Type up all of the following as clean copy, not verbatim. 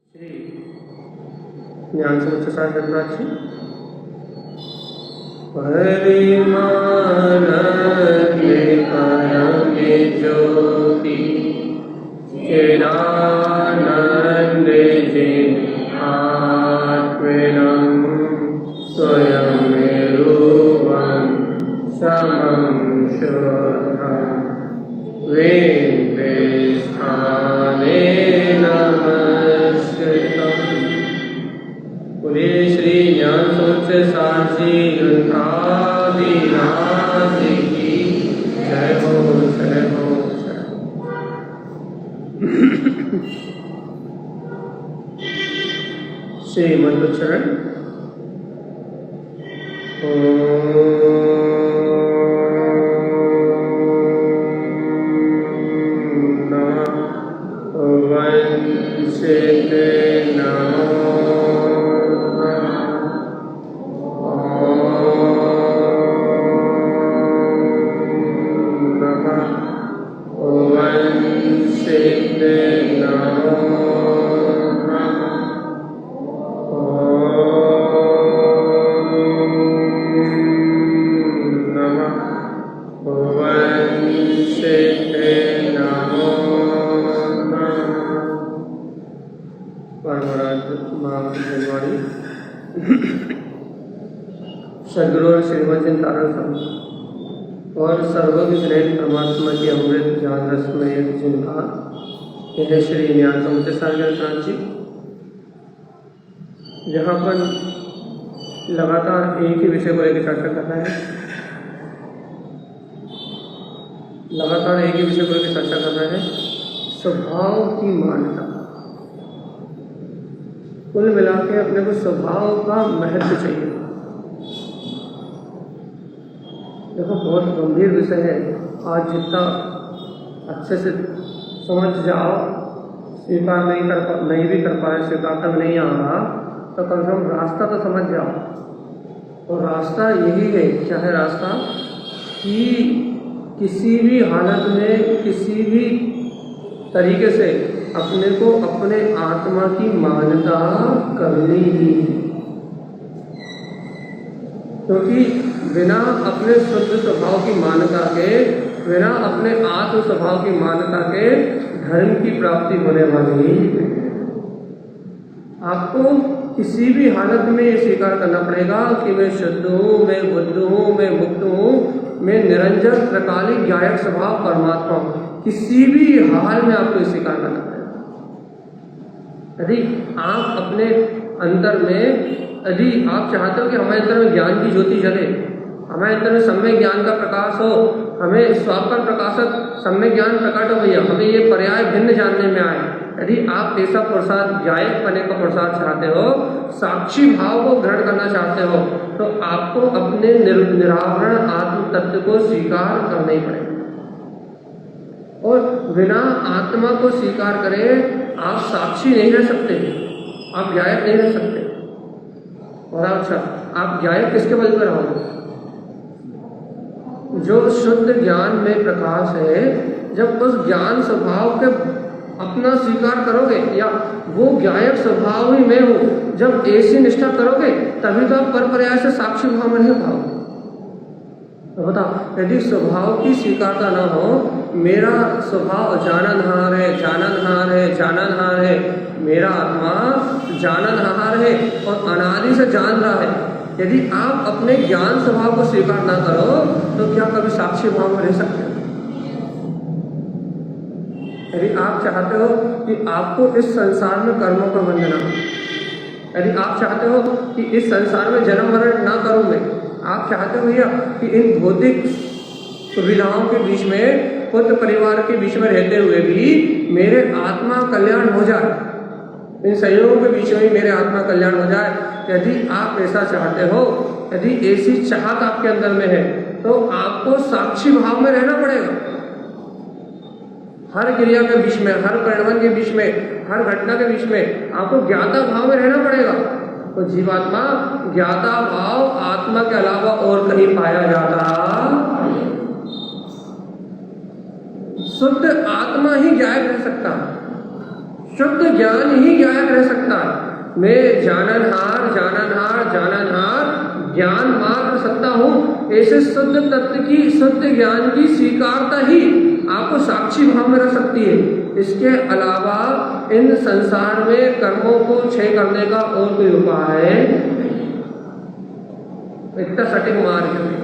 श्री ज्ञान समुच्चय सागर प्राची परिमानने परमे ज्योति चिदानंदे आत्मनं स्वयं रूपं समं शुद्धं वेदेस्थाने नमस्कृतं। बोलिए श्री ज्ञान समुच्चय साक्षी ग्रंथादिनाथ की जय हो, जय हो, जय हो। श्री मंत्रोच्चारण। सदगुरु और श्रीमती तारण और सर्वज्ञ परमात्मा की अमृत ज्ञान रसमय जिनका यह श्री ज्ञान समुच्चय सागर प्राची, जहाँ पर लगातार एक ही विषय को लेकर चर्चा कर रहे हैं, लगातार एक ही विषय को लेकर चर्चा कर रहे हैं, स्वभाव की मान्यता। कुल मिला के अपने को स्वभाव का महत्व चाहिए। देखो बहुत गंभीर विषय है। आज जितना अच्छे से समझ जाओ, स्वीकार नहीं भी कर पाए, स्वीकार तक नहीं आ रहा, तो कम से कम रास्ता तो समझ जाओ। और रास्ता यही है, क्या है रास्ता? कि किसी भी हालत में किसी भी तरीके से अपने को अपने आत्मा की मान्यता करनी ही, क्योंकि बिना अपने शुद्ध स्वभाव की मान्यता के, बिना अपने आत्म स्वभाव की मान्यता के धर्म की प्राप्ति होने वाली नहीं। आपको किसी भी हालत में ये स्वीकार करना पड़ेगा कि मैं शुद्ध हूँ, मैं बुद्ध हूँ, मैं मुक्त हूँ, मैं निरंजन त्रिकालिक ज्ञायक स्वभाव परमात्मा हूँ। किसी भी हाल में आपको स्वीकार करना पड़ेगा। यदि आप अपने अंदर में, यदि आप चाहते हो कि हमारे अंदर में ज्ञान की ज्योति जले, हमारे अंदर में सम्यक ज्ञान का प्रकाश हो, हमें स्वापर प्रकाशक सम्यक ज्ञान प्रकट हो भैया, हमें ये पर्याय भिन्न जानने में आए, यदि आप ऐसा प्रसाद ज्ञायक पने का प्रसाद चाहते हो, साक्षी भाव को ग्रहण करना चाहते हो, तो आपको अपने निरावरण आत्म तत्व को स्वीकार करना ही पड़ेगा। और बिना आत्मा को स्वीकार करे आप साक्षी नहीं रह सकते, आप ज्ञायक नहीं रह सकते। और अच्छा, आप ज्ञायक किसके बल पर रहोगे? जो शुद्ध ज्ञान में प्रकाश है, जब उस ज्ञान स्वभाव के अपना स्वीकार करोगे, या वो ज्ञायक स्वभाव ही मैं हूँ, जब ऐसी निष्ठा करोगे तभी तो आप पर पर्याय से साक्षी भाव में नहीं पाओगे। तो बताओ, यदि स्वभाव की स्वीकारता न हो, मेरा स्वभाव जाननहार है, जाननहार है, जाननहार है, मेरा आत्मा जाननहार है और अनादि से जान रहा है, यदि आप अपने ज्ञान स्वभाव को स्वीकार ना करो तो क्या कभी साक्षी भाव में रह सकते हो? यदि आप चाहते हो कि आपको इस संसार में कर्मों का बंधन हो, यदि आप चाहते हो कि इस संसार में जन्म मरण ना करूं मैं, आप चाहते हो भैया कि इन भौतिक सुविधाओं के बीच में, पुत्र परिवार के बीच में रहते हुए भी मेरे आत्मा कल्याण हो जाए, इन संयोगों के बीच में ही मेरे आत्मा कल्याण हो जाए, यदि आप ऐसा चाहते हो, यदि ऐसी चाहत आपके अंदर में है, तो आपको साक्षी भाव में रहना पड़ेगा। हर क्रिया के बीच में, हर परिणमन के बीच में, हर घटना के बीच में आपको ज्ञाता भाव में रहना पड़ेगा। तो जीवात्मा ज्ञाता भाव आत्मा के अलावा और कहीं पाया जाता, शुद्ध आत्मा ही ज्ञायक रह सकता। शुद्ध ज्ञान ही ज्ञायक रह सकता है। मैं जाननहार जाननहार जाननहार ज्ञान मात्र सत्ता हूँ, ऐसे शुद्ध तत्व की शुद्ध ज्ञान की स्वीकारता ही आपको साक्षी भाव में रख सकती है। इसके अलावा इन संसार में कर्मों को क्षय करने का और कोई उपाय है? इतना सटीक मार्ग है।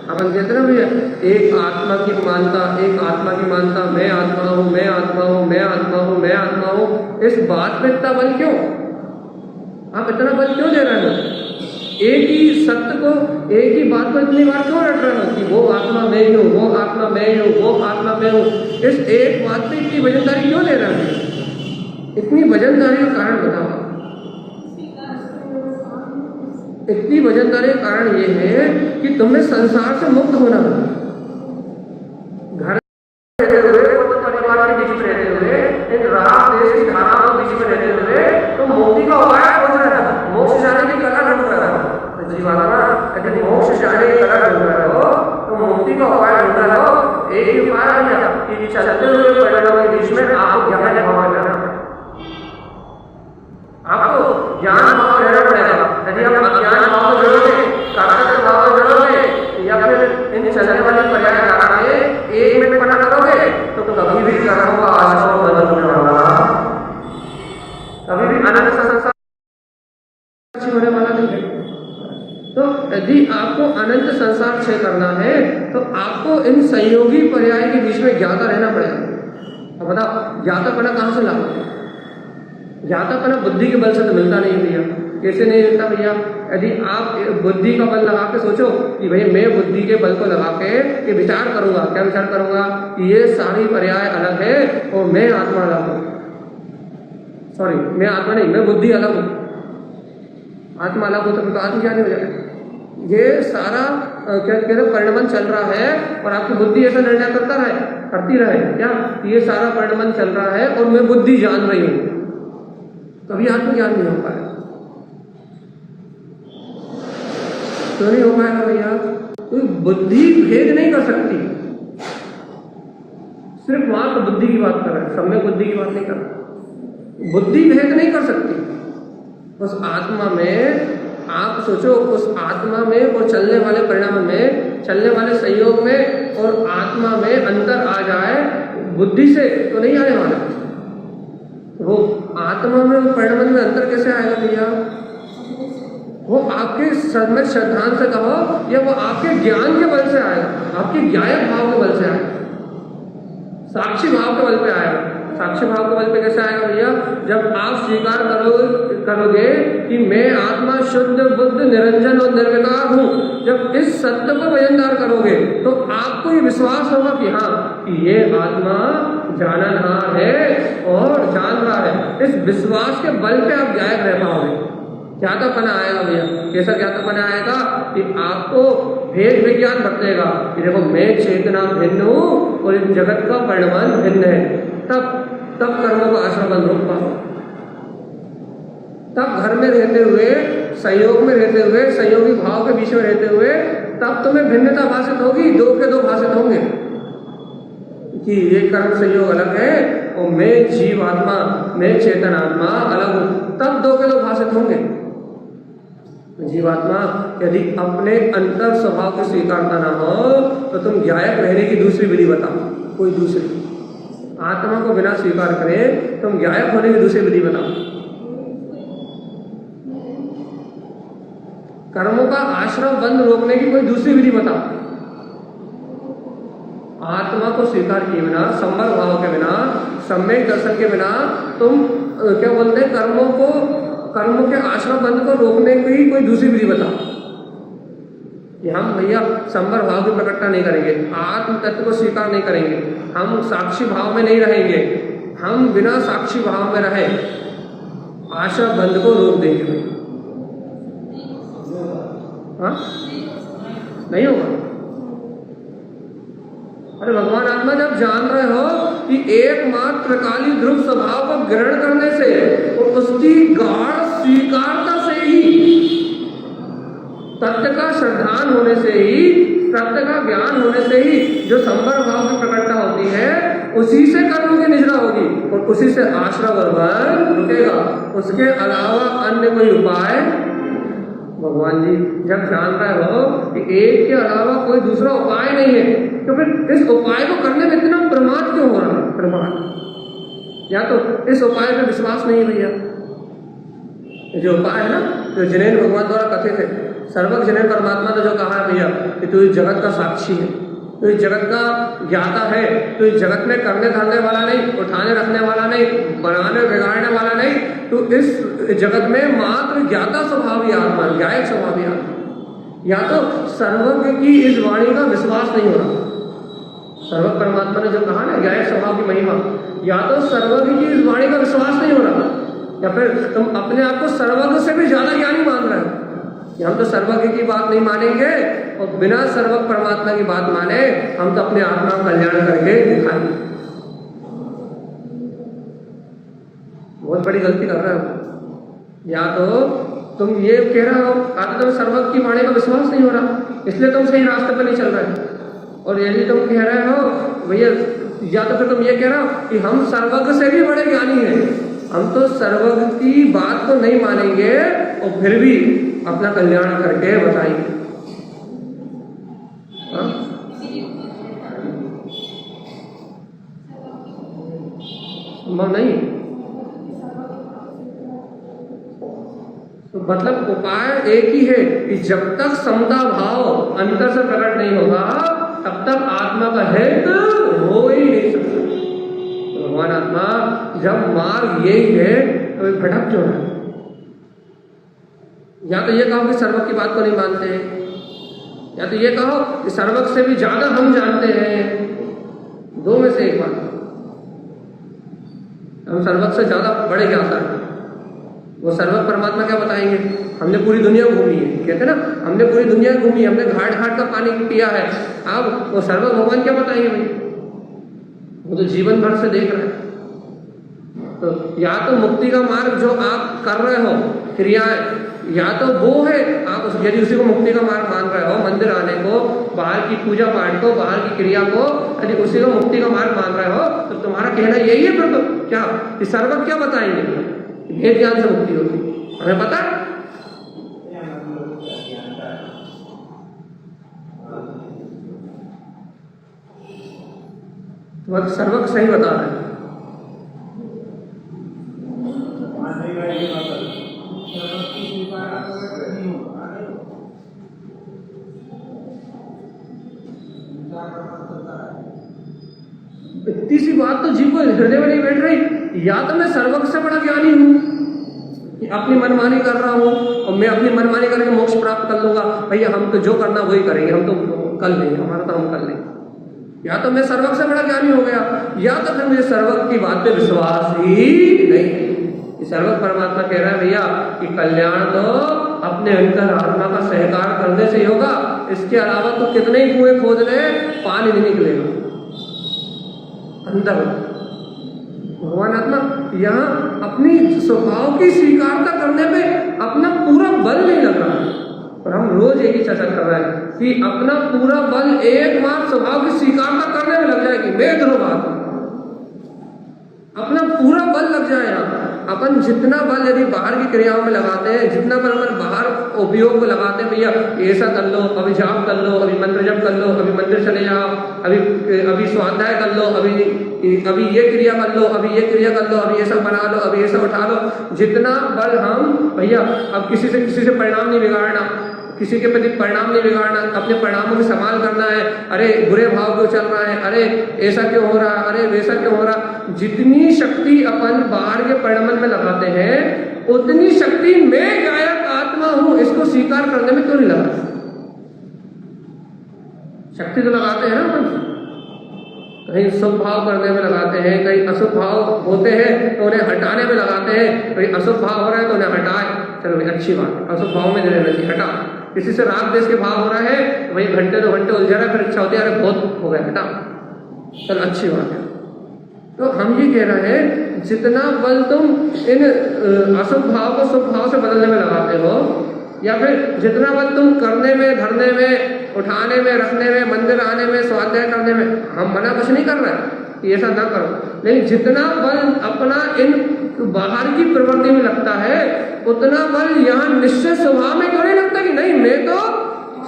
अपन कहते ना भैया, एक आत्मा की मानता, एक आत्मा की मानता, मैं आत्मा हूँ, मैं आत्मा हूँ, मैं आत्मा हूँ, मैं आत्मा हूँ। इस बात में इतना बल क्यों? आप इतना बल क्यों दे रहे हो? एक ही सत्य को, एक ही बात को इतनी बार क्यों रट रहे हो कि वो आत्मा मैं ही हूँ, वो आत्मा मैं ही हूँ, वो आत्मा मैं हूँ? इस एक बात पे इतनी वजनदारी क्यों दे रहे हो? इतनी वजनदारी का कारण बताओ। इतनी वजनदारी का कारण ये है कि तुम्हें संसार से मुक्त होना है। घर रहते हुए, परिवार के बीच में रहते हुए, इन राह देश की धाराओं के बीच में रहते हुए तुम मुक्ति का उपाय खोज रहे हो, मोक्ष जाने की कला ढूंढ रहे हो। जीवात्मा यदि मोक्ष जाने की कला ढूंढ रहे हो तो मुक्ति का उपाय ढूंढ रहे हो। एक ही उपाय है कि चलते हुए परिणामों के बीच में आपको ज्ञान भाव करना है, आपको ज्ञान भाव रहना पड़ेगा। यदि आप अज्ञान भाव को जोड़ोगे, काकत भाव को जोड़ोगे या फिर इन चलने वाली पर्याय धारा में एक मिनट पता करोगे तो कभी भी कर्मों का आश्रम बदल होने वाला, कभी भी अनंत संसार होने वाला नहीं है। तो यदि आपको अनंत संसार क्षय करना है तो आपको इन संयोगी पर्याय के बीच में ज्ञाता रहना पड़ेगा। अब बताओ, ज्ञातापना कहाँ से लाओगे? ज्ञातापना बुद्धि के बल से तो मिलता नहीं भैया। कैसे नहीं मिलता भैया? यदि आप बुद्धि का बल लगा के सोचो कि भाई मैं बुद्धि के बल को लगा के विचार करूंगा, क्या विचार करूंगा कि ये सारी पर्याय अलग है और मैं आत्मा अलग हूँ। सॉरी, मैं आत्मा नहीं, मैं बुद्धि अलग हूँ। आत्मा अलग हो तो फिर तो आत्मज्ञानी हो जाएगा। ये सारा क्या कहते हैं परिणमन चल रहा है और आपकी बुद्धि ऐसा निर्णय करती रहे क्या ये सारा परिणमन चल रहा है और मैं बुद्धि जान रही हूँ, कभी आत्मज्ञान नहीं हो पाएगा। क्यों नहीं हो पाएगा भैया? कोई बुद्धि भेद नहीं कर सकती। सिर्फ मात्र बुद्धि की बात कर रहे हैं, सम्यक बुद्धि की बात नहीं कर रहे। बुद्धि भेद नहीं कर सकती। उस आत्मा में आप सोचो, उस आत्मा में और चलने वाले परिणाम में, चलने वाले संयोग में और आत्मा में अंतर आ जाए, बुद्धि से तो नहीं आने वाला। वो आत्मा में और परिणाम में अंतर कैसे आएगा भैया? वो आपके श्रद्धांत से कहो या वो आपके ज्ञान के बल से आएगा, आपके ज्ञायक भाव के बल से आएगा, साक्षी भाव के बल पे आएगा। साक्षी भाव के बल पे कैसे आएगा भैया? जब आप स्वीकार करोगे कि मैं आत्मा शुद्ध बुद्ध निरंजन और निर्विकार हूँ, जब इस सत्य को वजनदार करोगे तो आपको ये विश्वास होगा कि हाँ कि ये आत्मा जाननहार है और जान रहा है। इस विश्वास के बल पे आप गायक रह पाओगे। ज्ञातापना आएगा भैया। कैसा ज्ञातापना आएगा कि आपको भेद विज्ञान बतलेगा कि देखो मैं चेतना भिन्न हूँ और इस जगत का परिणाम भिन्न है। तब कर्मों का आश्रम बंद रोक पाओ। तब घर में रहते हुए, संयोग में रहते हुए, संयोगी भाव के बीच में रहते हुए, तब तुम्हें भिन्नता भाषित होगी। दो के दो भाषित होंगे कि ये कर्म संयोग अलग है और मैं जीव आत्मा, मैं चेतन आत्मा अलग हूँ। तब दो के दो भाषित होंगे। जीवात्मा यदि अपने अंतर स्वभाव को स्वीकारता ना हो तो तुम ज्ञायक रहने की दूसरी विधि बताओ। कोई दूसरी आत्मा को बिना स्वीकार करे तुम ज्ञायक होने की दूसरी विधि बताओ। कर्मों का आश्रम बंद रोकने की कोई दूसरी विधि बताओ। आत्मा को स्वीकार किए बिना, संबर भाव के बिना, सम्यक दर्शन के बिना तुम क्या बोलते हैं, कर्मों के आश्रम बंद को रोकने की कोई दूसरी विधि बताओ। कि हम भैया संबर भाव की प्रकटता नहीं करेंगे, आत्म तत्व को स्वीकार नहीं करेंगे, हम साक्षी भाव में नहीं रहेंगे, हम बिना साक्षी भाव में रहे आश्रम बंद को रोक देंगे। हाँ, नहीं होगा। अरे भगवान आत्मा जब जान रहे हो कि एकमात्र काली ध्रुव स्वभाव को ग्रहण करने से और उसकी गाढ़ स्वीकारता से ही, तत्व का श्रद्धान होने से ही, तत्व का ज्ञान होने से ही जो संबर भाव की प्रकटता होती है उसी से कर्म की निजरा होगी और उसी से आश्रम और बल रुकेगा। उसके अलावा अन्य कोई उपाय, भगवान जी जब जान रहे हो कि एक के अलावा कोई दूसरा उपाय नहीं है, तो फिर इस उपाय को करने में इतना प्रमाद क्यों हो रहा है? प्रमाद, या तो इस उपाय पर विश्वास नहीं है भैया। जो उपाय है ना, जो जिनेन्द्र भगवान द्वारा कथित है, सर्वज्ञ जिनेन्द्र परमात्मा ने जो कहा है भैया कि तू इस जगत का साक्षी है, तो इस जगत का ज्ञाता है, तो इस जगत में करने धरने वाला नहीं, उठाने रखने वाला नहीं, बनाने बिगाड़ने वाला नहीं, तो इस जगत में मात्र ज्ञाता स्वभावी आत्मा, ज्ञायक स्वभावी आत्मा। या तो सर्वज्ञ की इस वाणी का विश्वास नहीं हो रहा, सर्वज्ञ परमात्मा ने जो कहा ना ज्ञायक स्वभाव की महिमा, या तो सर्वज्ञ की इस वाणी का विश्वास नहीं हो रहा, या फिर तुम अपने आप को सर्वज्ञ से भी ज्यादा ज्ञानी मान रहे हो कि हम तो सर्वज्ञ की बात नहीं मानेंगे और बिना सर्वज्ञ परमात्मा की बात माने हम तो अपने आत्मा का कल्याण करके दिखाएंगे। बहुत बड़ी गलती कर रहे हो। या तो तुम ये कह रहे हो आते तुम्हें सर्वज्ञ की वाणी का विश्वास नहीं हो रहा, इसलिए तुम सही रास्ते पर नहीं चल रहे, और यदि तुम कह रहे हो भैया, या तो फिर तुम ये कह रहे हो कि हम सर्वज्ञ से भी बड़े ज्ञानी हैं, हम तो सर्वज्ञ की बात को नहीं मानेंगे और फिर भी अपना कल्याण करके बताएंगे। संभव नहीं। तो मतलब उपाय एक ही है कि जब तक समता भाव अंतर से प्रकट नहीं होगा तब तक आत्मा का हित हो ही नहीं सकता। तो भगवान आत्मा जब मार्ग यही है तो भटक क्यों है? या तो ये कहो कि सर्वज्ञ की बात को नहीं मानते हैं, या तो ये कहो कि सर्वज्ञ से भी ज्यादा हम जानते हैं। दो में से एक बात, हम सर्वज्ञ से ज्यादा बड़े ज्ञाता हैं। वो सर्वज्ञ परमात्मा क्या बताएंगे? हमने पूरी दुनिया घूमी है, कहते ना हमने पूरी दुनिया घूमी, हमने घाट घाट का पानी पिया है। अब वो सर्वज्ञ भगवान क्या बताएंगे भाई? वो तो जीवन भर से देख रहे हैं। तो या तो मुक्ति का मार्ग जो आप कर रहे हो क्रियाएं, या तो वो है आप यदि उसी को मुक्ति का मार्ग मान रहे हो, मंदिर आने को, बाहर की पूजा पाठ को, बाहर की क्रिया को यदि उसी को मुक्ति का मार्ग मान रहे हो, तो तुम्हारा कहना यही है फिर तो क्या कि सर्वज्ञ क्या बताएंगे? भेद ज्ञान से मुक्ति होगी, हमें पता है। तो सर्वज्ञ सही बता रहे हैं। इतनी सी बात तो जीव को हृदय में नहीं बैठ रही। या तो मैं सर्वज्ञ से बड़ा ज्ञानी हूं कि अपनी मनमानी कर रहा हूं और मैं अपनी मनमानी करके मोक्ष प्राप्त कर लूंगा, भैया हम तो जो करना वही करेंगे, हम तो कर लेंगे, हमारा तो हम कर लेंगे। या तो मैं सर्वज्ञ से बड़ा ज्ञानी हो गया, या तो फिर मुझे सर्वज्ञ की बात पे विश्वास ही नहीं। सर्वज्ञ परमात्मा कह रहा है भैया कि कल्याण तो अपने अंतर आत्मा का सहकार करने से ही होगा, इसके अलावा तो कितने ही कुएं खोद ले पानी नहीं निकलेगा अंदर। भगवान आत्मा यहाँ अपनी स्वभाव की स्वीकारता करने पे अपना पूरा बल नहीं लग रहा है, और हम रोज एक ही चर्चा कर रहे हैं कि अपना पूरा बल एकमात्र स्वभाव की स्वीकारता करने में लग जाएगी। मैं ध्रुव अपना पूरा बल लग जाए यहाँ। अपन जितना बल यदि बाहर की क्रियाओं में लगाते हैं, जितना बल अपन बाहर उपयोग को लगाते हैं, भैया ऐसा कर लो, अभी जाप कर लो, अभी मंत्र जप कर लो, अभी मंदिर चले जाओ, अभी स्वाध्याय कर लो, अभी ये क्रिया कर लो, अभी ये क्रिया कर लो, अभी ये सब बना लो, अभी ये सब उठा लो, जितना बल हम भैया अब किसी से परिणाम नहीं बिगाड़ना, किसी के प्रति परिणाम नहीं बिगाड़ना, अपने परिणामों में संभाल करना है। अरे बुरे भाव क्यों चल रहा है, अरे ऐसा क्यों हो रहा है, अरे वैसा क्यों हो रहा। जितनी शक्ति अपन बाहर के परिणाम में लगाते हैं, उतनी शक्ति मैं गायक आत्मा हूं इसको स्वीकार करने में क्यों नहीं लगाते? शक्ति तो लगाते हैं ना अपन, कहीं शुभ भाव करने में लगाते हैं, कहीं अशुभ भाव होते हैं तो उन्हें हटाने में लगाते हैं, कहीं अशुभ भाव हो रहा है तो उन्हें हटाए, चलो भाई अच्छी बात है, अशुभ भाव में रहना चाहिए, हटा। किसी से राग देश के भाव हो रहा है तो वही घंटे 2 घंटे उलझा रहा है, फिर इच्छा होती है अरे बहुत हो गया, हटा, चलो अच्छी बात है। तो हम ये कह रहे हैं जितना बल तुम इन अशुभ भाव को शुभ भाव से बदलने में लगाते हो, या फिर जितना बल तुम करने में, धरने में, उठाने में, रखने में, मंदिर आने में, स्वाध्याय करने में, हम मना कुछ नहीं कर रहे हैं, कि ऐसा ना करो। लेकिन जितना बल अपना इन बाहर की प्रवृत्ति में लगता है उतना बल यहाँ निश्चय स्वभाव में क्यों नहीं लगता कि नहीं मैं तो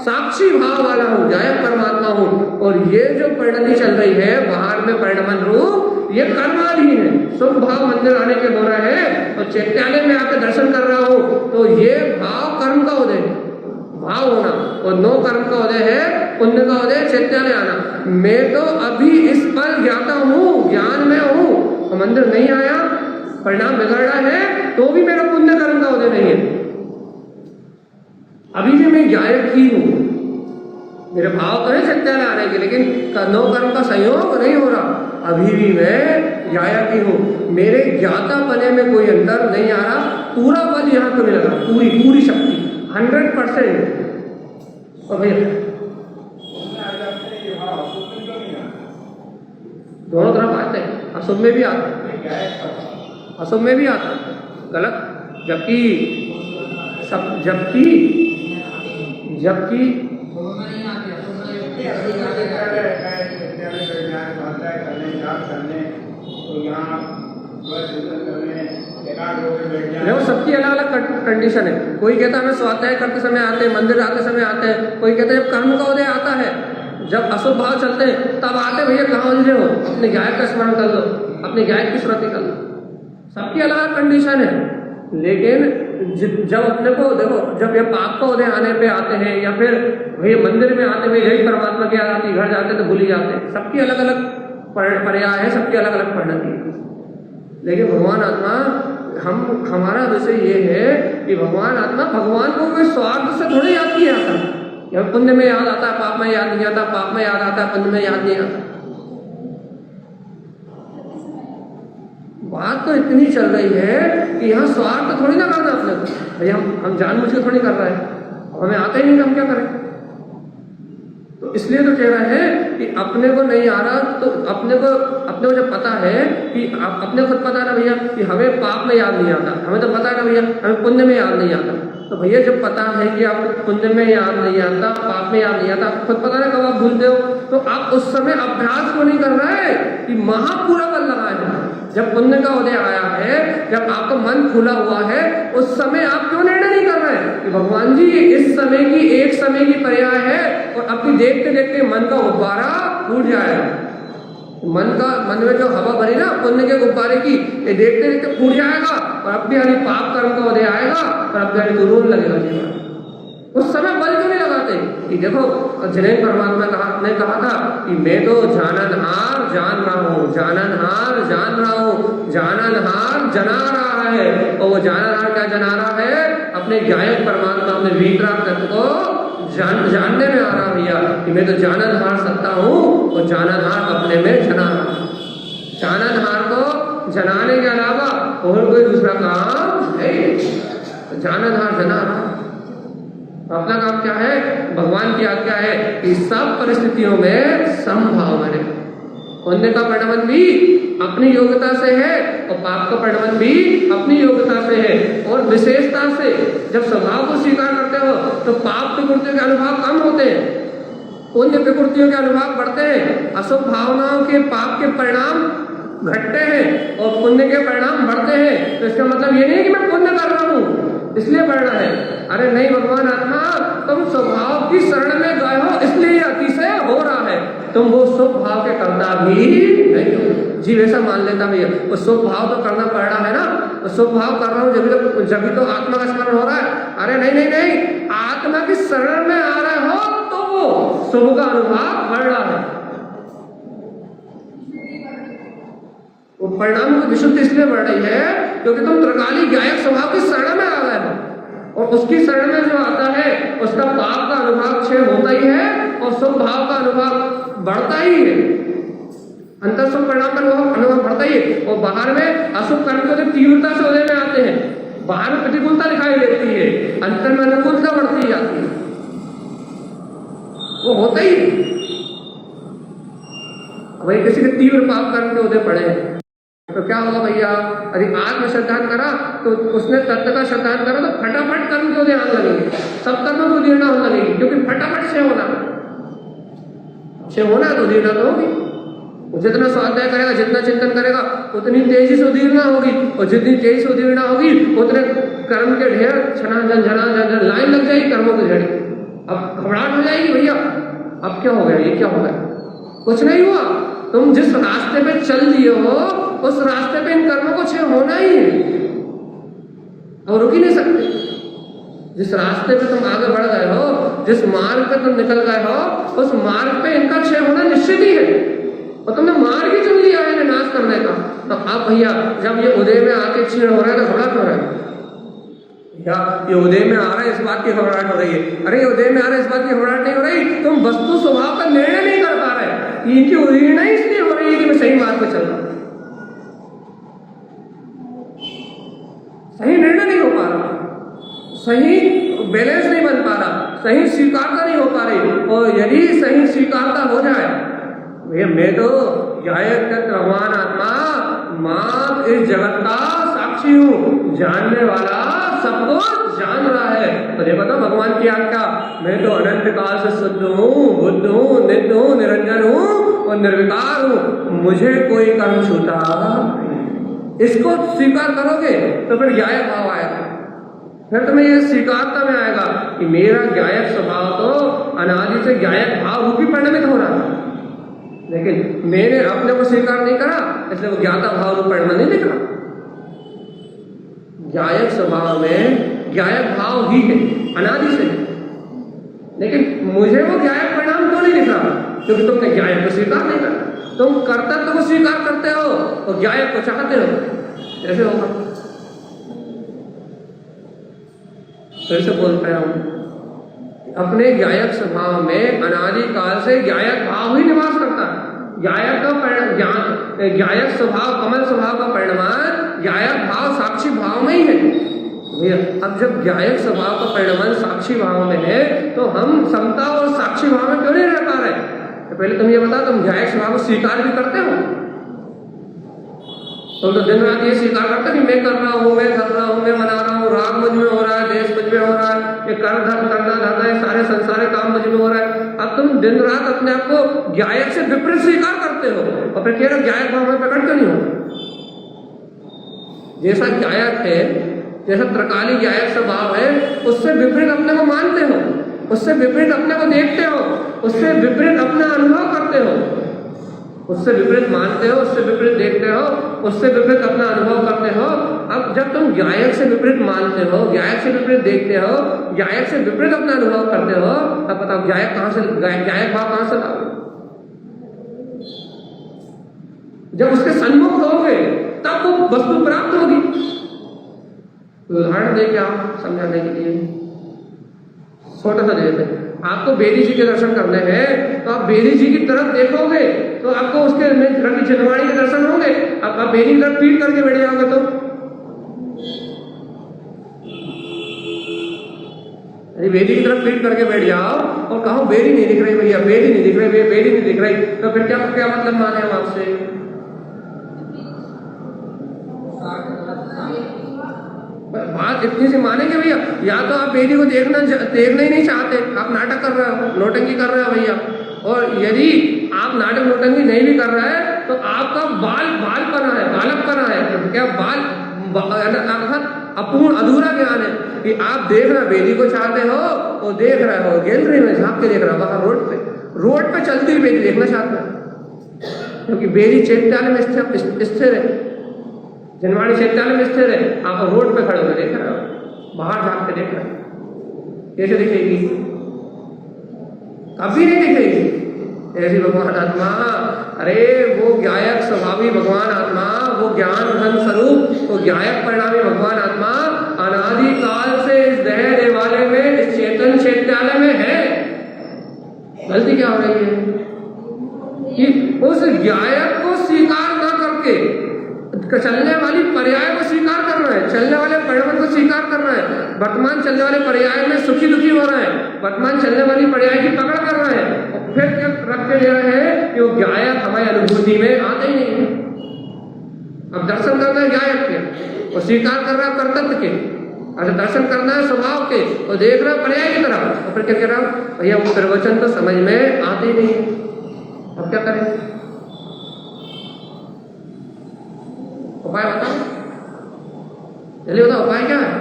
साक्षी भाव वाला हूँ, जायक परमात्मा हूँ। और ये जो परिणति चल रही है बाहर में परिणमन रूप, ये कर्माधीन है। शुभ भाव मंदिर आने के हो रहा है और चैत्यालय में आकर दर्शन कर रहा हूँ, तो ये भाव कर्म का उदय, भाव होना, और नो कर्म का उदय है, पुण्य का उदय चैत्यालय आना। मैं तो अभी इस पल ज्ञाता हूँ, ज्ञान में हूँ, तो मंदिर नहीं आया, परिणाम बिगड़ रहा है, तो भी मेरा पुण्य कर्म का उदय नहीं है। अभी भी मैं ज्ञायक ही हूँ, मेरे भाव तो है चैत्यालय आने के, लेकिन नो कर्म का संयोग नहीं हो रहा, अभी भी मैं ज्ञायक ही हूँ। मेरे ज्ञाता पने में कोई अंतर नहीं आ रहा, पूरा पद यहाँ को मिल रहा, पूरी शक्ति 100%। और भैया दोनों तरफ आते हैं, अशुभ में भी आता है, अशुभ में भी आता है, गलत। जबकि देखो सबकी अलग अलग कंडीशन है। कोई कहता है हमें स्वाध्याय करते समय आते हैं, मंदिर आते समय आते हैं, कोई कहता है जब कर्म का उदय आता है, जब अशुभ भाव चलते हैं तब आते, भैया कहाँ उलझे हो, अपने गायक का स्मरण कर लो, अपने गायक की स्मृति कर लो। सबकी अलग अलग कंडीशन है। लेकिन जब अपने को देखो, जब ये पाप का उदय आने पे आते हैं या फिर भैया मंदिर में आते हुए यही परमात्मा की याद आती, घर जाते तो भूल ही जाते हैं। सबकी अलग अलग पर्याय है, सबकी अलग अलग परिणति है। लेकिन भगवान आत्मा, हमारा विषय ये है कि भगवान आत्मा भगवान को कोई स्वार्थ से थोड़ी याद किया जाता है। यह पुण्य में याद आता है, पाप में याद नहीं आता, पाप में याद आता है, पुण्य में याद नहीं आता। बात तो इतनी चल रही है कि यहाँ स्वार्थ थोड़ी ना करना अपने को, भैया हम जानबूझ के थोड़ी कर रहे हैं, हमें आता ही नहीं, हम क्या करें। तो इसलिए तो कह रहा है कि अपने को नहीं आ रहा, तो अपने को जब पता है कि अपने खुद पता है ना भैया कि हमें पाप में याद नहीं आता, हमें तो पता है ना भैया हमें पुण्य में याद नहीं आता, तो भैया जब पता है कि आपको पुण्य में याद नहीं आता, पाप में याद नहीं आता, आपको खुद पता है कब आप भूलते हो, तो आप उस समय अभ्यास को नहीं कर रहे हैं कि महापूरा बल लगाए हो। जब पुण्य का उदय आया है, जब आपका मन खुला हुआ है, उस समय आप क्यों निर्णय नहीं कर रहे हैं कि भगवान जी इस समय की एक समय की पर्याय है, और अभी देखते देखते मन का गुब्बारा फूट जाएगा। मन में जो हवा भरी ना पुण्य के गुब्बारे की, ये देखते देखते फूट जाएगा, और अब भी यानी पाप कर्म का उदय आएगा, और अब यानी तो रोन लगेगा जीवन। उस समय बल क्यों नहीं लगाते कि देखो जिनेन्द्र परमात्मा ने कहा था कि मैं तो जाननहार जान रहा हूँ, जाननहार जान रहा हूँ, जाननहार जना रहा है। और वो जाननहार क्या जना रहा है, अपने गायक परमात्मा में वीतराग तत्व को जानने में आ रहा भैया कि मैं तो जाननहार सत्ता हूँ, और जाननहार अपने में जना रहा। जाननहार को जनाने के अलावा और कोई दूसरा काम है, जाननहार जना रहा। अपना काम क्या है, भगवान की आज्ञा है कि सब परिस्थितियों में समभाव बने। पुण्य का परिणमन भी अपनी योग्यता से है, और पाप का परिणमन भी अपनी योग्यता से है, और विशेषता से। जब स्वभाव को स्वीकार करते हो तो पाप विकृतियों के अनुभव कम होते हैं, पुण्य विकृतियों के अनुभव बढ़ते हैं। अशुभ भावनाओं के, पाप के परिणाम घटते हैं और पुण्य के परिणाम बढ़ते हैं। तो इसका मतलब ये नहीं है कि मैं पुण्य कर रहा हूँ इसलिए बढ़ना है। अरे नहीं भगवान आत्मा, तुम स्वभाव की शरण में गए हो इसलिए अतिशय हो रहा है, तुम वो शुभ भाव के करता भी नहीं हो। जीव ऐसा मान लेता भैया वो शुभ भाव तो करना पड़ रहा है ना, तो शुभ भाव कर रहा हूँ जब तो आत्मा का स्मरण हो रहा है। अरे नहीं, आत्मा की शरण में आ रहे हो तो वो शुभ का अनुभव बढ़ रहा है। वो परिणाम की विशुद्धि इसलिए बढ़ रही है क्योंकि तुम त्रिकाली गायक स्वभाव की शरण में आ गए हो, और उसकी शरण में जो आता है उसका पाप का अनुभव क्षय होता ही है और शुभ भाव का अनुभव बढ़ता ही है। अंतर शुभ परिणाम का अनुभव बढ़ता ही है, और बाहर में अशुभ कर्म को तीव्रता से उदय में आते हैं। बाहर में प्रतिकूलता दिखाई देती है, अंतर में अनुकूलता बढ़ती जाती है, वो होता ही है। वही किसी के तीव्र पाप कर्म के उदय पड़े तो क्या होगा भैया, यदि आत्म श्रद्धान करा तो उसने तत्व का श्रद्धान करा तो फटाफट कर्म के उदय आने लगेंगे, सब कर्मों को उदीर्णा होने लगेगी, क्योंकि फटाफट से होना है तो उदीर्णा तो होगी। वो जितना स्वाध्याय करेगा, जितना चिंतन करेगा, उतनी तेजी से उदीर्णा होगी, और जितनी तेजी से उदीर्णा होगी उतने कर्म के ढेर छना लाइन लग जाएगी कर्मों की झड़ी। अब घबराहट हो जाएगी, भैया अब क्या हो गया, ये क्या हो गया? कुछ नहीं हुआ, तुम जिस रास्ते पे चल दिए हो उस रास्ते पे इन कर्मों को क्षय होना ही है, और रुक ही नहीं सकते। जिस रास्ते पे तुम आगे बढ़ गए हो, जिस मार्ग पे तुम निकल गए हो, उस मार्ग पे इनका क्षय होना निश्चित ही है, और तुमने मार्ग ही चुन लिया है नाश करने का। तो अब भैया जब ये उदय में आके क्षीण हो रहा है तो घबराहट हो रहा है, या ये उदय में आ रहा है इस बात की घबराहट हो रही है? अरे ये उदय में आ रहा है इस बात की घबराहट नहीं हो रही, तुम वस्तु स्वभाव का निर्णय नहीं कर पा रहे। इनकी उदीर्णा इसलिए हो रही है कि मैं सही मार्ग पे चल रहा हूं, सही निर्णय नहीं हो पा रहा, सही बैलेंस नहीं बन पा रहा, सही स्वीकारता नहीं हो पा रही। और यदि सही स्वीकारता हो जाए, भैया मैं तो गायक भगवान आत्मा मां इस जगत का साक्षी हूँ, जानने वाला सब कुछ जान रहा है। तो देखो तो भगवान की आज्ञा, मैं तो अनंत काल से शुद्ध हूँ, बुद्ध हूँ, नित्य हूँ, निरंजन हूँ और निर्विकार हूँ, मुझे कोई कर्म छूटा। इसको स्वीकार करोगे तो फिर गायक भाव आएगा, फिर तुम्हें ये स्वीकारता में आएगा कि मेरा गायक स्वभाव तो अनादि से गायक भाव रूपी परिणमित हो रहा है, लेकिन मैंने अपने को स्वीकार नहीं करा, इसलिए वो ज्ञाता भाव रूप परिणाम नहीं दिख रहा। गायक स्वभाव में गायक भाव ही है अनादि से, लेकिन मुझे वो गायक परिणाम क्यों नहीं दिख रहा? क्योंकि तुमने गायक को स्वीकार नहीं करा। तुम कर्तव्य को स्वीकार करते हो और गायक को चाहते हो, कैसे होगा? फिर से बोल रहा हूं, अपने गायक स्वभाव में अनादि काल से गायक भाव ही निवास करता है। गायक का गायक स्वभाव, कमल स्वभाव का परिणाम गायक भाव साक्षी भाव में ही है। भैया अब जब गायक स्वभाव का परिणाम साक्षी भाव में है तो हम समता और साक्षी भाव में क्यों नहीं रह पा रहे? तो पहले तुम ये बता, तुम गायक स्वभाव को स्वीकार भी करते हो? तो दिन रात ये स्वीकार करते कि मैं कर रहा हूँ, मैं कर रहा हूँ, मैं मना रहा हूँ, राग मुझ में हो रहा है, देश मुझ में हो रहा है, ये कर धर्म करना धरना है, सारे संसार काम मुझ में हो रहा है। अब तुम दिन रात अपने आप को गायक से विपरीत स्वीकार करते हो और फिर कह रहे हो गायक भाव में प्रकट क्यों नहीं हो? जैसा गायक है, जैसा त्रिकाली गायक स्वभाव है, उससे विपरीत अपने को मानते हो, उससे विपरीत अपने को देखते हो, उससे विपरीत अपना अनुभव करते हो, उससे विपरीत मानते हो, उससे विपरीत देखते हो, उससे विपरीत अपना अनुभव करते हो। अब जब तुम गायक से विपरीत मानते हो, गायक से विपरीत देखते हो, गायक से विपरीत अपना अनुभव करते हो, तब बताओ गायक कहां से, गायक भाव कहां से लाओगे? जब उसके सन्मुख होगे तब वो वस्तु प्राप्त होगी। उदाहरण दे क्या समझाने के लिए, छोटा सा देते, आपको बेरी जी के दर्शन करने हैं तो आप बेरी जी की तरफ देखोगे तो आपको उसके रवि जनवाणी के दर्शन होंगे। अब आप बेरी की तरफ पीट करके बैठ जाओगे तो बेरी की तरफ पीट करके बैठ जाओ और कहो बेरी नहीं दिख रही भैया, बेरी नहीं दिख रही भैया, बेरी नहीं दिख रही, तो फिर क्या क्या मतलब माने हम आपसे? बात इतनी सी मानेंगे भैया, या तो आप बेरी को देखना ही नहीं चाहते, आप नाटक कर रहे हो, नोटंकी कर रहे हो भैया। और यदि आप नाटक नोटंकी नहीं भी कर रहे हैं तो आपका बालपना है, बालकपना है, क्या अपूर्ण अधूरा ज्ञान है कि आप देख रहे बेरी को चाहते हो और देख रहे हो गैलरी में झांक के देख रहे हो, बाहर रोड पे चलती हुई बेरी देखना चाहते हो, क्योंकि बेरी चैत्यालय में स्थिर है, जनवाणी चैत्यालय में स्थिर है, आप रोड पे खड़े होकर देख रहे हो, बाहर झांक के देख रहे हो, कैसे दिखेगी? कभी नहीं दिखेगी ऐसी भगवान आत्मा। अरे वो गायक स्वभावी भगवान आत्मा, वो ज्ञान घन स्वरूप, वो गायक परिणामी भगवान आत्मा अनादि काल से इस देह देवालय में, इस चेतन चैत्यालय में है। गलती क्या हो रही है कि उस गायक को स्वीकार न करके चलने वाली पर्याय को स्वीकार कर रहा है, चलने वाले परिणाम को स्वीकार कर रहा है, वर्तमान चलने वाले पर्याय में सुखी दुखी हो रहा है, वर्तमान चलने वाली पर्याय की पकड़ कर रहा है, और फिर क्या रख के ले रहे हैं कि वो गायक हमारी अनुभूति में आते ही नहीं है। अब दर्शन करना है गायक के और स्वीकार कर रहा है कर्तव्य के, अच्छा दर्शन करना है स्वभाव के और देख रहा है पर्याय की तरफ, और फिर क्या कह रहा हूं भैया वो प्रवचन तो समझ में आते ही नहीं है, अब क्या करें? उपाय बताओ, जल्दी बताओ उपाय क्या है?